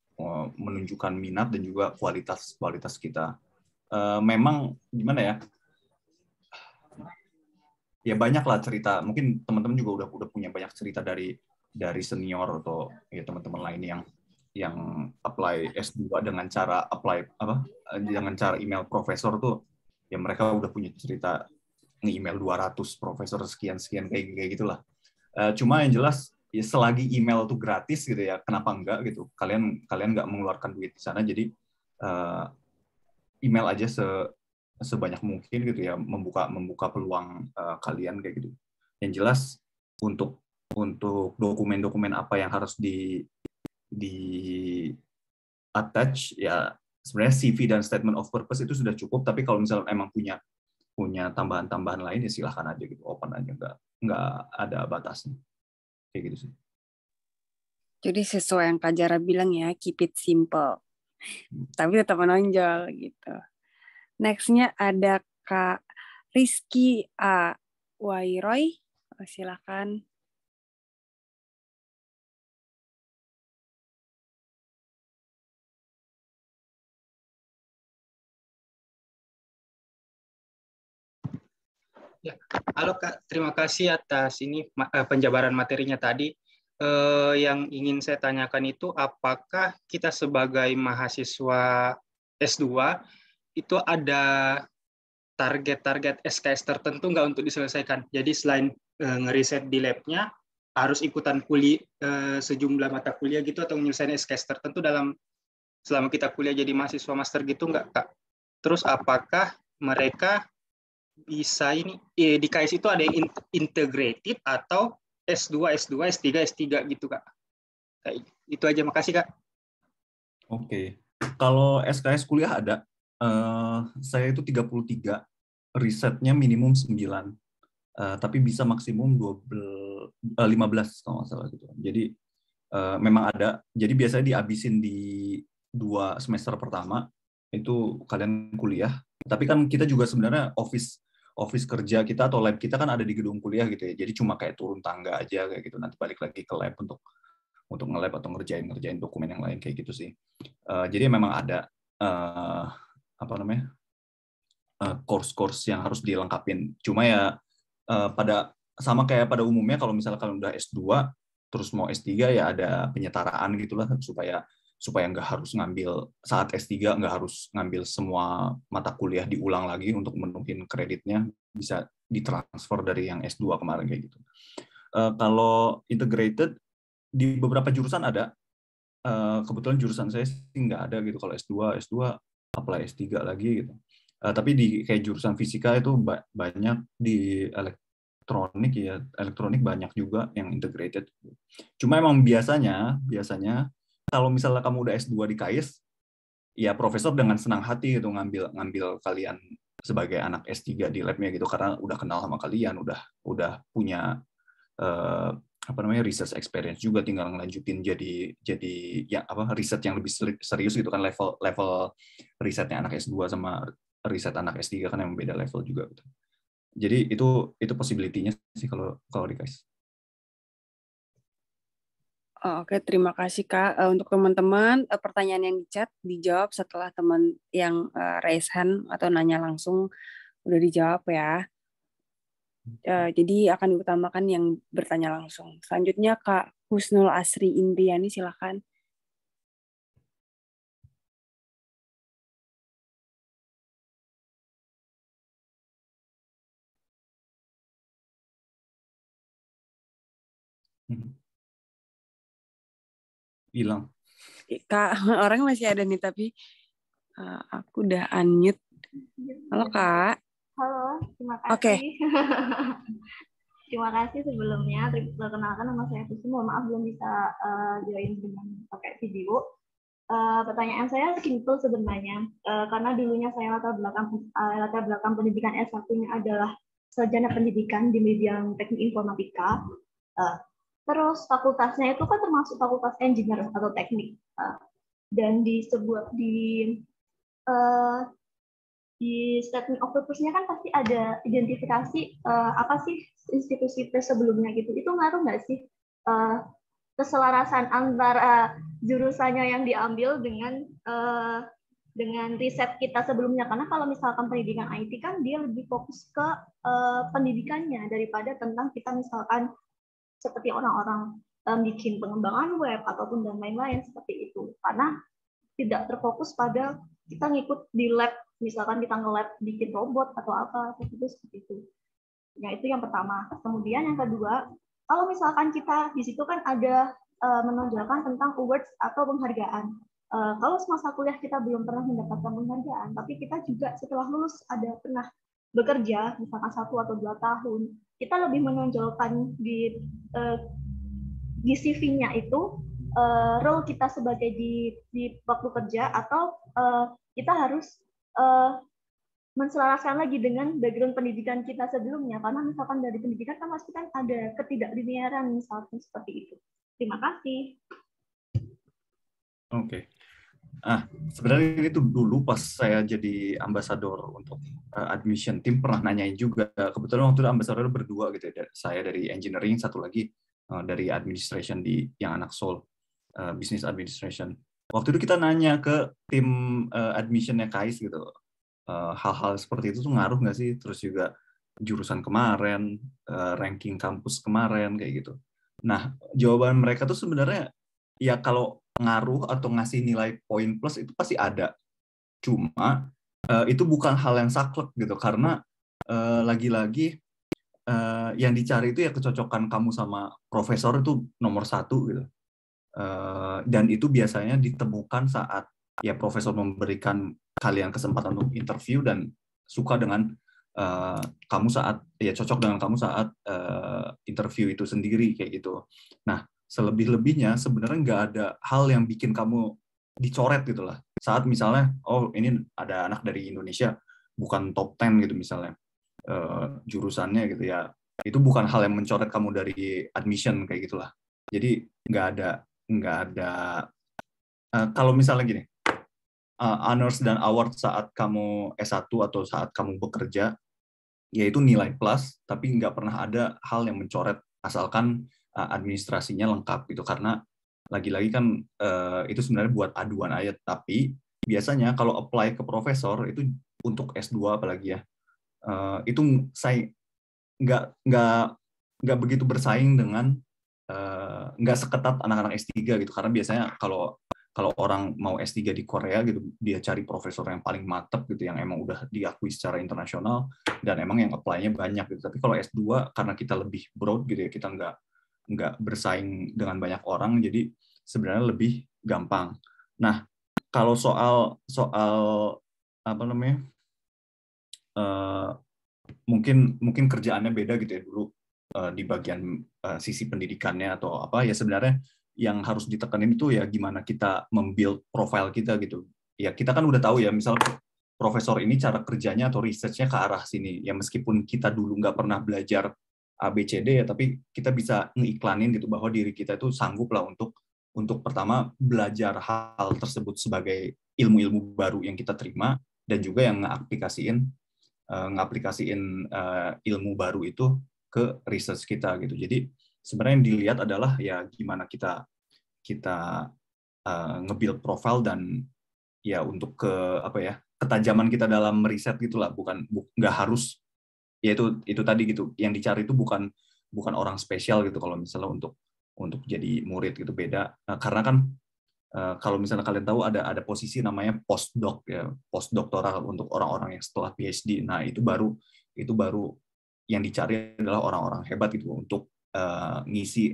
menunjukkan minat dan juga kualitas kita. Memang gimana ya, ya banyak lah cerita, mungkin teman-teman juga udah punya banyak cerita dari senior atau ya teman-teman lain yang apply S2 dengan cara dengan cara email profesor tuh, ya mereka udah punya cerita nge-email 200 profesor sekian kayak gitulah. Cuma yang jelas ya, selagi email tuh gratis gitu ya, kenapa enggak gitu, kalian nggak mengeluarkan duit di sana, jadi email aja sebanyak mungkin gitu ya, membuka peluang kalian kayak gitu. Yang jelas untuk dokumen-dokumen apa yang harus di attach ya, sebenarnya CV dan statement of purpose itu sudah cukup, tapi kalau misalnya emang punya tambahan-tambahan lain ya silahkan aja gitu, open aja, nggak ada batasnya kayak gitu sih. Jadi sesuai yang Kak Jara bilang ya, keep it simple, tapi tetap menonjol gitu. Next-nya ada Kak Rizky A. Wairoy, silakan. Ya, halo Kak, terima kasih atas ini penjabaran materinya tadi. Yang ingin saya tanyakan itu, apakah kita sebagai mahasiswa S2 itu ada target-target SKS tertentu nggak untuk diselesaikan? Jadi selain ngeriset di labnya, harus ikutan kuliah sejumlah mata kuliah gitu, atau menyelesaikan SKS tertentu selama kita kuliah jadi mahasiswa master gitu nggak Kak? Terus apakah mereka bisa ini di KS itu ada yang integrated atau S2, S3 gitu Kak? Kayak itu aja, makasih Kak. Oke. Kalau SKS kuliah ada, saya itu 33, risetnya minimum 9, tapi bisa maksimum 15 kalau nggak salah gitu. Jadi memang ada, jadi biasanya dihabisin di 2 semester pertama, itu kalian kuliah, tapi kan kita juga sebenarnya office kerja kita atau lab kita kan ada di gedung kuliah gitu ya, jadi cuma kayak turun tangga aja kayak gitu, nanti balik lagi ke lab untuk nge-lab atau ngerjain dokumen yang lain kayak gitu sih. Jadi memang ada course-course yang harus dilengkapin. Cuma ya sama kayak pada umumnya, kalau misalnya kalian udah S2 terus mau S3 ya ada penyetaraan gitulah, supaya nggak harus ngambil saat S3, nggak harus ngambil semua mata kuliah diulang lagi untuk menuhin kreditnya, bisa ditransfer dari yang S2 kemarin kayak gitu. Kalau integrated di beberapa jurusan ada, kebetulan jurusan saya sih nggak ada gitu. Kalau S2 apply S3 lagi gitu. Tapi di kayak jurusan fisika itu banyak, di elektronik banyak juga yang integrated. Cuma emang biasanya kalau misalnya kamu udah S2 di KAIS, ya profesor dengan senang hati gitu ngambil kalian sebagai anak S3 di labnya gitu, karena udah kenal sama kalian, udah punya research experience juga, tinggal ngelanjutin jadi ya riset yang lebih serius gitu kan, level risetnya anak S2 sama riset anak S3 kan yang beda level juga gitu. Jadi itu possibility-nya sih kalau di KAIS. Oke, terima kasih Kak. Untuk teman-teman, pertanyaan yang di chat dijawab setelah teman yang raise hand atau nanya langsung udah dijawab ya. Jadi akan diutamakan yang bertanya langsung. Selanjutnya Kak Husnul Asri Indriani, silakan. Hilang. Kak, orang masih ada nih, tapi aku udah unmute. Halo Kak. Halo, terima kasih. Oke. Terima kasih sebelumnya. Perkenalkan, nama saya Susi. Mohon maaf belum bisa join dengan pakai video. Pertanyaan saya simple sebenarnya, karena dulunya saya latar belakang pendidikan S1-nya adalah sarjana pendidikan di bidang teknik informatika. Terus fakultasnya itu kan termasuk fakultas engineer atau teknik. Dan di statement of purpose-nya kan pasti ada identifikasi apa sih institusi tes sebelumnya gitu. Itu ngaruh nggak sih keselarasan antara jurusannya yang diambil dengan riset kita sebelumnya? Karena kalau misalkan pendidikan IT kan dia lebih fokus ke pendidikannya daripada tentang kita misalkan seperti orang-orang bikin pengembangan web ataupun dan lain-lain seperti itu. Karena tidak terfokus pada kita ngikut di lab, misalkan kita nge-lab bikin robot atau apa, seperti itu. Ya, itu yang pertama. Kemudian yang kedua, kalau misalkan kita di situ kan ada menonjolkan tentang awards atau penghargaan. Kalau semasa kuliah kita belum pernah mendapatkan penghargaan, tapi kita juga setelah lulus ada pernah bekerja, misalkan 1 atau 2 tahun, kita lebih menonjolkan di CV-nya itu role kita sebagai di waktu kerja, atau kita harus menselaraskan lagi dengan background pendidikan kita sebelumnya, karena misalkan dari pendidikan kan pasti kan ada ketidaklinearan misalkan seperti itu. Terima kasih. Oke. Sebenarnya itu dulu pas saya jadi ambasador untuk admission team pernah nanyain juga. Kebetulan waktu itu ambasador berdua gitu ya. Saya dari engineering, satu lagi dari administration yang anak Seoul, business administration. Waktu itu kita nanya ke tim admissionnya KAIS gitu. Hal-hal seperti itu tuh ngaruh nggak sih? Terus juga jurusan kemarin, ranking kampus kemarin kayak gitu. Nah, jawaban mereka tuh sebenarnya ya kalau ngaruh atau ngasih nilai poin plus itu pasti ada. Cuma itu bukan hal yang saklek gitu, karena lagi-lagi yang dicari itu ya kecocokan kamu sama profesor itu nomor 1 gitu. Dan itu biasanya ditemukan saat ya profesor memberikan kalian kesempatan untuk interview dan suka dengan kamu saat ya cocok dengan kamu saat interview itu sendiri kayak gitu. Nah, selebih-lebihnya sebenarnya nggak ada hal yang bikin kamu dicoret gitu lah. Saat misalnya, oh ini ada anak dari Indonesia bukan top 10 gitu misalnya jurusannya gitu ya, itu bukan hal yang mencoret kamu dari admission kayak gitulah. Jadi nggak ada kalau misalnya gini, honors dan award saat kamu S1 atau saat kamu bekerja, yaitu nilai plus, tapi nggak pernah ada hal yang mencoret asalkan administrasinya lengkap gitu. Karena lagi-lagi kan itu sebenarnya buat aduan aja, tapi biasanya kalau apply ke profesor itu untuk S2 apalagi ya, itu saya nggak begitu bersaing dengan nggak seketat anak-anak S3 gitu, karena biasanya kalau orang mau S3 di Korea gitu, dia cari profesor yang paling mantap gitu, yang emang udah diakui secara internasional dan emang yang apply-nya banyak gitu. Tapi kalau S2 karena kita lebih broad gitu ya, kita nggak bersaing dengan banyak orang, jadi sebenarnya lebih gampang. Nah, kalau soal apa namanya, mungkin kerjaannya beda gitu ya dulu di bagian sisi pendidikannya atau apa ya, sebenarnya yang harus ditekenin itu ya gimana kita membuild profile kita gitu. Ya kita kan udah tahu ya, misal profesor ini cara kerjanya atau research-nya ke arah sini. Ya meskipun kita dulu nggak pernah belajar ABCD ya, tapi kita bisa ngeiklanin gitu bahwa diri kita itu sanggup lah untuk pertama belajar hal tersebut sebagai ilmu-ilmu baru yang kita terima, dan juga yang ngaplikasiin ilmu baru itu ke research kita gitu. Jadi sebenarnya yang dilihat adalah ya gimana kita nge-build profile dan ya untuk ketajaman kita dalam riset gitulah, nggak harus ya itu tadi gitu, yang dicari itu bukan orang spesial gitu kalau misalnya untuk jadi murid gitu, beda. Nah, karena kan kalau misalnya kalian tahu ada posisi namanya postdoc ya, postdoktoral untuk orang-orang yang setelah PhD. Nah, itu baru yang dicari adalah orang-orang hebat gitu untuk ngisi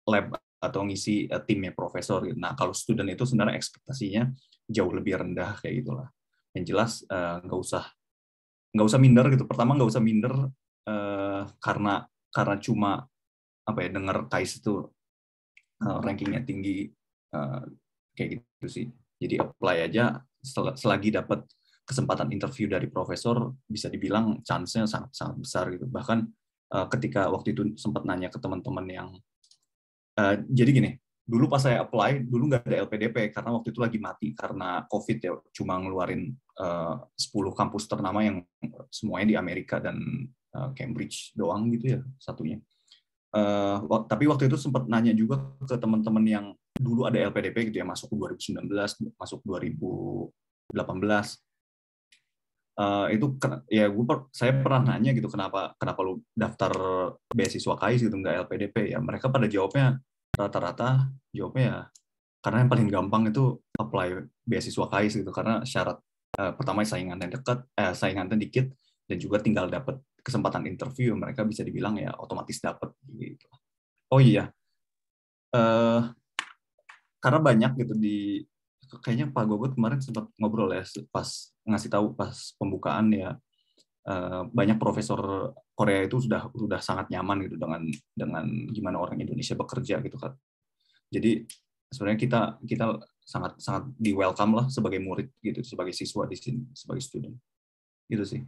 lab atau ngisi timnya profesor gitu. Nah, kalau student itu sebenarnya ekspektasinya jauh lebih rendah kayak gitulah. Yang jelas nggak usah minder gitu. Pertama nggak usah minder karena karena cuma dengar KAIS itu rankingnya tinggi, kayak gitu sih. Jadi apply aja, selagi dapat kesempatan interview dari profesor, bisa dibilang chance-nya sangat besar gitu. Bahkan ketika waktu itu sempat nanya ke teman-teman yang jadi gini, dulu pas saya apply, dulu nggak ada LPDP karena waktu itu lagi mati karena COVID ya, cuma ngeluarin 10 kampus ternama yang semuanya di Amerika dan Cambridge doang gitu ya satunya. Tapi waktu itu sempat nanya juga ke teman-teman yang dulu ada LPDP gitu ya, masuk 2019, masuk 2018. Itu ya saya pernah nanya gitu, kenapa lu daftar beasiswa KAIS gitu nggak LPDP ya. Mereka pada jawabnya rata-rata jawabnya ya karena yang paling gampang itu apply beasiswa KAIS gitu, karena syarat pertama saingannya dikit, dan juga tinggal dapat kesempatan interview, mereka bisa dibilang ya otomatis dapat gitu. Oh iya, karena banyak gitu kayaknya Pak Gogot kemarin sempat ngobrol ya pas ngasih tahu pas pembukaan ya, banyak profesor Korea itu sudah sangat nyaman gitu dengan gimana orang Indonesia bekerja gitu kan. Jadi sebenarnya kita sangat di welcome lah sebagai murid gitu, sebagai siswa di sini, sebagai student. Itu sih.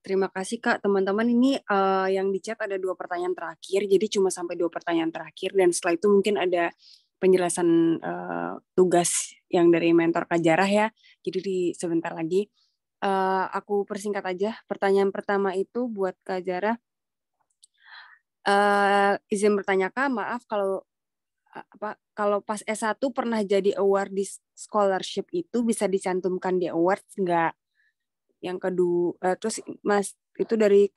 Terima kasih Kak. Teman-teman, ini yang di chat ada 2 pertanyaan terakhir, jadi cuma sampai 2 pertanyaan terakhir, dan setelah itu mungkin ada penjelasan tugas yang dari mentor Kak Jarah ya. Jadi sebentar lagi. Aku persingkat aja. Pertanyaan pertama itu buat Kak Jarah. Izin bertanya Kak, maaf kalau pas S1 pernah jadi award di scholarship itu bisa dicantumkan di awards nggak? Yang kedua, terus Mas itu dari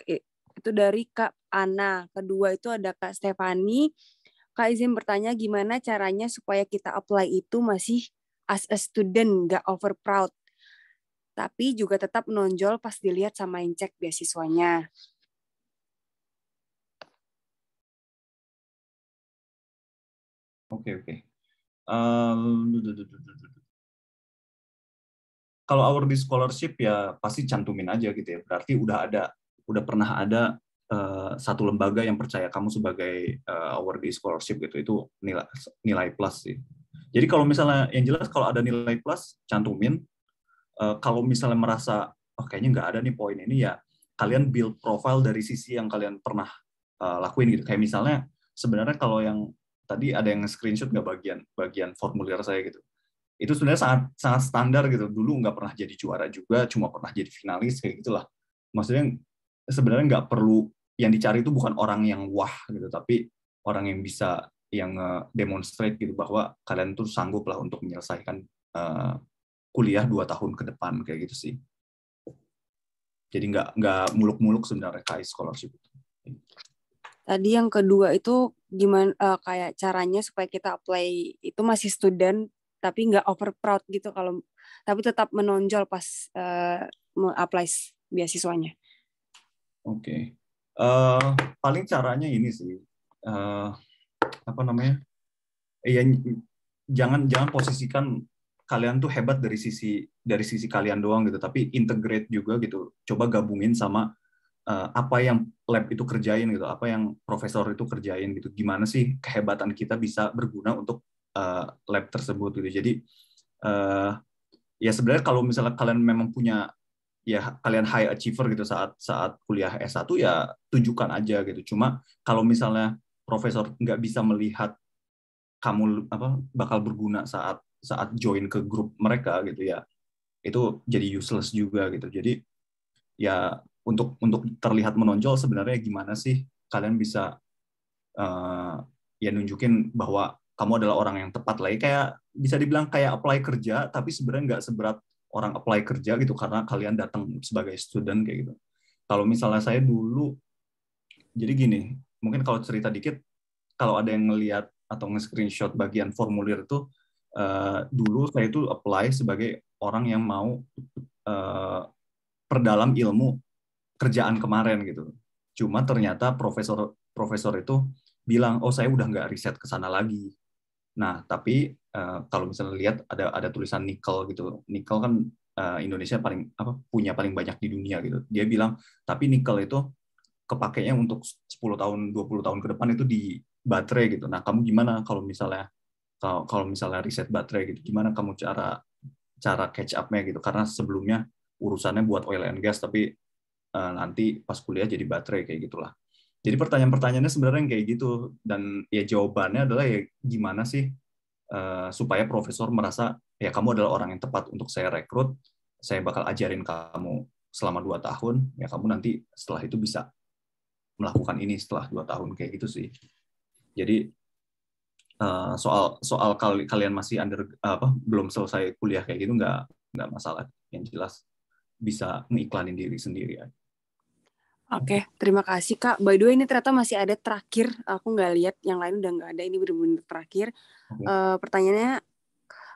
Kak Ana. Kedua itu ada Kak Stefani. Kak izin bertanya gimana caranya supaya kita apply itu masih as a student, nggak over proud, tapi juga tetap menonjol pas dilihat sama yang cek beasiswanya. Oke. Kalau award di scholarship ya pasti cantumin aja gitu ya. Berarti udah pernah ada satu lembaga yang percaya kamu sebagai awardee scholarship gitu. Itu nilai plus sih. Jadi kalau misalnya yang jelas kalau ada nilai plus cantumin. Kalau misalnya merasa kayaknya nggak ada nih poin ini, ya kalian build profile dari sisi yang kalian pernah lakuin gitu. Kayak misalnya sebenarnya kalau yang tadi ada yang screenshot nggak bagian formulir saya gitu. Itu sebenarnya sangat standar gitu. Dulu nggak pernah jadi juara juga, cuma pernah jadi finalis kayak gitulah. Maksudnya sebenarnya nggak perlu, yang dicari itu bukan orang yang wah gitu, tapi orang yang bisa demonstrate gitu bahwa kalian tuh sanggup lah untuk menyelesaikan kuliah 2 tahun ke depan kayak gitu sih. Jadi nggak muluk-muluk sebenarnya KAIS scholarship itu. Tadi yang kedua itu gimana kayak caranya supaya kita apply itu masih student tapi nggak over proud gitu, tapi tetap menonjol pas apply beasiswanya. Oke. Paling caranya ini sih jangan posisikan kalian tuh hebat dari sisi kalian doang gitu, tapi integrate juga gitu. Coba gabungin sama apa yang lab itu kerjain gitu, apa yang profesor itu kerjain gitu. Gimana sih kehebatan kita bisa berguna untuk lab tersebut gitu. Jadi ya sebenarnya kalau misalnya kalian memang punya, ya kalian high achiever gitu saat kuliah S1 ya tunjukkan aja gitu. Cuma kalau misalnya profesor nggak bisa melihat kamu bakal berguna saat join ke grup mereka gitu ya, itu jadi useless juga gitu. Jadi ya untuk terlihat menonjol sebenarnya gimana sih kalian bisa ya nunjukin bahwa kamu adalah orang yang tepat lah, kayak bisa dibilang kayak apply kerja, tapi sebenarnya nggak seberat orang apply kerja gitu karena kalian datang sebagai student kayak gitu. Kalau misalnya saya dulu, jadi gini, mungkin kalau cerita dikit, kalau ada yang ngelihat atau nge-screenshot bagian formulir itu, dulu saya itu apply sebagai orang yang mau perdalam ilmu kerjaan kemarin gitu. Cuma ternyata profesor itu bilang, oh saya udah nggak riset ke sana lagi. Nah, tapi kalau misalnya lihat ada tulisan nikel gitu. Nikel kan Indonesia punya paling banyak di dunia gitu. Dia bilang, tapi nikel itu kepakainya untuk 10 tahun, 20 tahun ke depan itu di baterai gitu. Nah, kamu gimana kalau misalnya riset baterai gitu, gimana kamu cara catch up-nya gitu? Karena sebelumnya urusannya buat oil and gas, tapi nanti pas kuliah jadi baterai kayak gitulah. Jadi pertanyaan-pertanyaannya sebenarnya kayak gitu, dan ya jawabannya adalah ya gimana sih supaya profesor merasa ya kamu adalah orang yang tepat untuk saya rekrut, saya bakal ajarin kamu selama 2 tahun, ya kamu nanti setelah itu bisa melakukan ini setelah 2 tahun kayak gitu sih. Jadi soal kalian masih belum selesai kuliah kayak gitu nggak masalah, yang jelas bisa mengiklanin diri sendiri ya. Oke, terima kasih Kak. By the way, ini ternyata masih ada terakhir. Aku nggak lihat, yang lain udah nggak ada. Ini benar-benar terakhir. Pertanyaannya,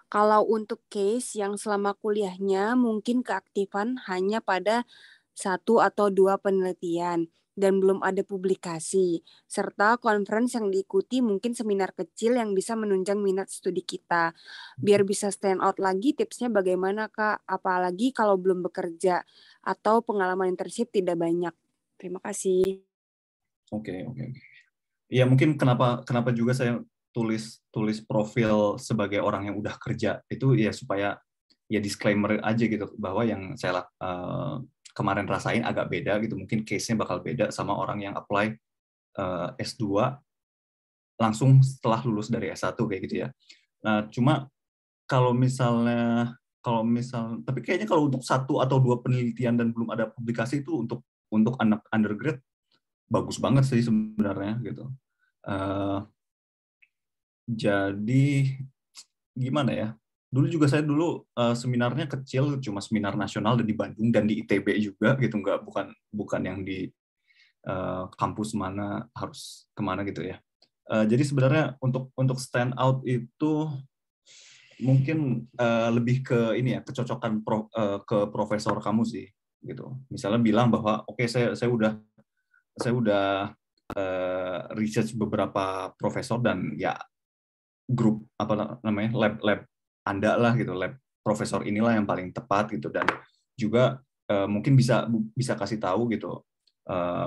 kalau untuk case yang selama kuliahnya mungkin keaktifan hanya pada 1 atau 2 penelitian dan belum ada publikasi, serta conference yang diikuti mungkin seminar kecil yang bisa menunjang minat studi kita. Biar bisa stand out lagi, tipsnya bagaimana Kak? Apalagi kalau belum bekerja atau pengalaman internship tidak banyak. Terima kasih. Oke. Ya mungkin kenapa juga saya tulis profil sebagai orang yang udah kerja itu ya supaya ya disclaimer aja gitu bahwa yang saya kemarin rasain agak beda gitu, mungkin case-nya bakal beda sama orang yang apply S2 langsung setelah lulus dari S1 kayak gitu ya. Nah, cuma tapi kayaknya kalau untuk 1 atau 2 penelitian dan belum ada publikasi itu untuk anak undergrad bagus banget sih sebenarnya gitu. Jadi gimana ya? Saya dulu seminarnya kecil, cuma seminar nasional dan di Bandung dan di ITB juga gitu, bukan yang di kampus mana harus kemana gitu ya. Jadi sebenarnya untuk stand out itu mungkin lebih ke ini ya, kecocokan ke profesor kamu sih gitu. Misalnya bilang bahwa oke, saya udah research beberapa profesor dan ya grup lab Anda lah gitu, lab profesor inilah yang paling tepat gitu, dan juga mungkin bisa kasih tahu gitu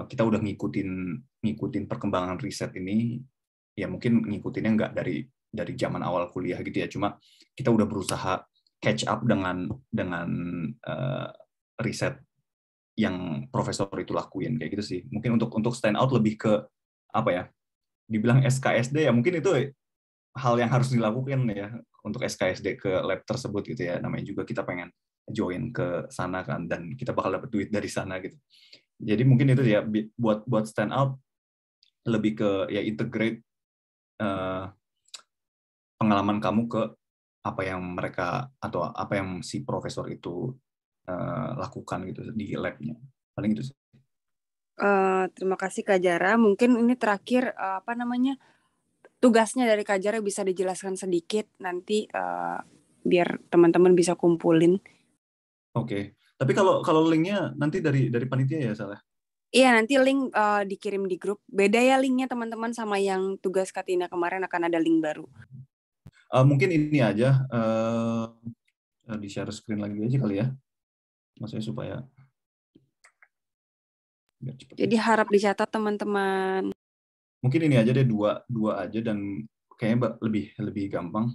kita udah ngikutin perkembangan riset ini, ya mungkin ngikutinnya nggak dari zaman awal kuliah gitu ya, cuma kita udah berusaha catch up dengan riset yang profesor itu lakuin kayak gitu sih. Mungkin untuk stand out lebih ke apa ya, dibilang SKSD ya mungkin itu hal yang harus dilakukan ya untuk SKSD ke lab tersebut gitu ya, namanya juga kita pengen join ke sana kan, dan kita bakal dapat duit dari sana gitu. Jadi mungkin itu ya buat stand out lebih ke ya integrate pengalaman kamu ke apa yang mereka atau apa yang si profesor itu lakukan gitu di labnya, paling itu sih. Terima kasih Kak Jara. Mungkin ini terakhir tugasnya dari Kak Jara bisa dijelaskan sedikit nanti biar teman-teman bisa kumpulin. Oke. Tapi kalau linknya nanti dari panitia ya, Salah? Iya, nanti link dikirim di grup. Beda ya linknya teman-teman sama yang tugas Katina kemarin, akan ada link baru. Mungkin ini aja di share screen lagi aja kali ya, maksudnya supaya biar cepet. Jadi harap dicatat teman-teman. Mungkin ini aja deh, dua aja, dan kayaknya lebih gampang.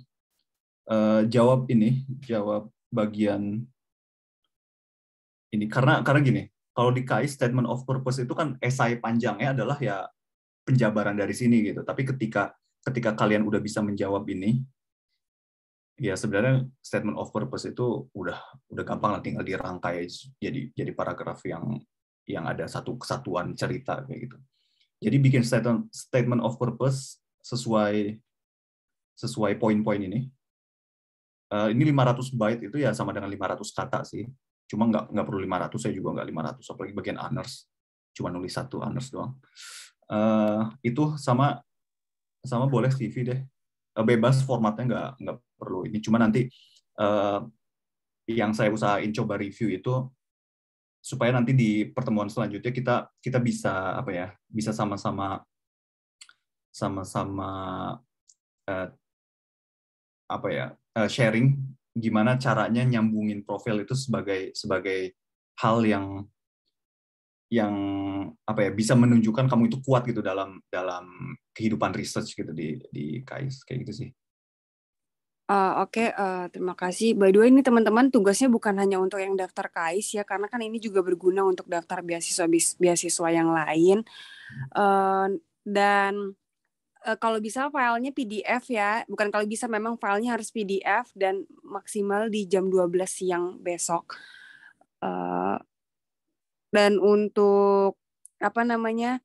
Jawab bagian ini karena gini, kalau di KAI statement of purpose itu kan esai panjangnya adalah ya penjabaran dari sini gitu. Tapi ketika kalian udah bisa menjawab ini, ya sebenarnya statement of purpose itu udah gampang lah, tinggal dirangkai jadi paragraf yang ada satu kesatuan cerita kayak gitu. Jadi bikin statement of purpose sesuai poin-poin ini. Ini 500 byte itu ya sama dengan 500 kata sih. Cuma nggak perlu 500, saya juga nggak 500, apalagi bagian honors. Cuma nulis 1 honors doang. Itu sama boleh CV deh. Bebas formatnya, nggak perlu ini. Cuma nanti yang saya usahain coba review itu supaya nanti di pertemuan selanjutnya kita bisa bisa sama-sama sharing gimana caranya nyambungin profil itu sebagai hal yang apa ya, bisa menunjukkan kamu itu kuat gitu dalam kehidupan research gitu di KAIS kayak gitu sih. Oke, terima kasih. By the way, ini teman-teman tugasnya bukan hanya untuk yang daftar KAIS ya, karena kan ini juga berguna untuk daftar beasiswa yang lain. Dan kalau bisa filenya PDF ya, bukan kalau bisa, memang filenya harus PDF dan maksimal di jam 12 siang besok. Dan untuk apa namanya,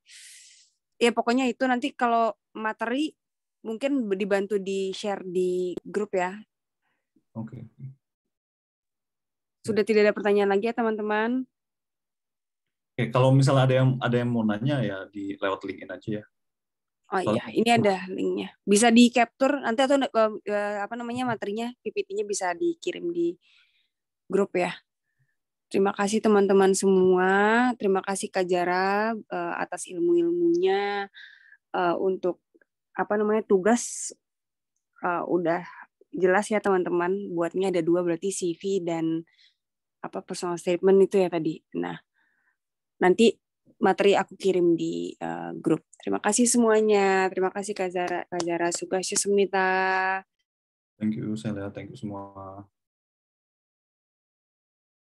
ya pokoknya itu nanti kalau materi mungkin dibantu di share di grup ya. Oke. Sudah tidak ada pertanyaan lagi ya teman-teman? Oke, kalau misalnya ada yang mau nanya ya di lewat LinkedIn aja ya. Oh iya, ini ada linknya. Bisa di capture nanti atau apa namanya materinya, PPT-nya bisa dikirim di grup ya. Terima kasih teman-teman semua. Terima kasih Kak Jara atas ilmu-ilmunya. Untuk apa namanya tugas udah jelas ya teman-teman. Buatnya ada 2 berarti CV dan apa personal statement itu ya tadi. Nah, nanti materi aku kirim di grup. Terima kasih semuanya. Terima kasih Kak Zara Sukasya Sumita. Thank you, Celia. Thank you semua.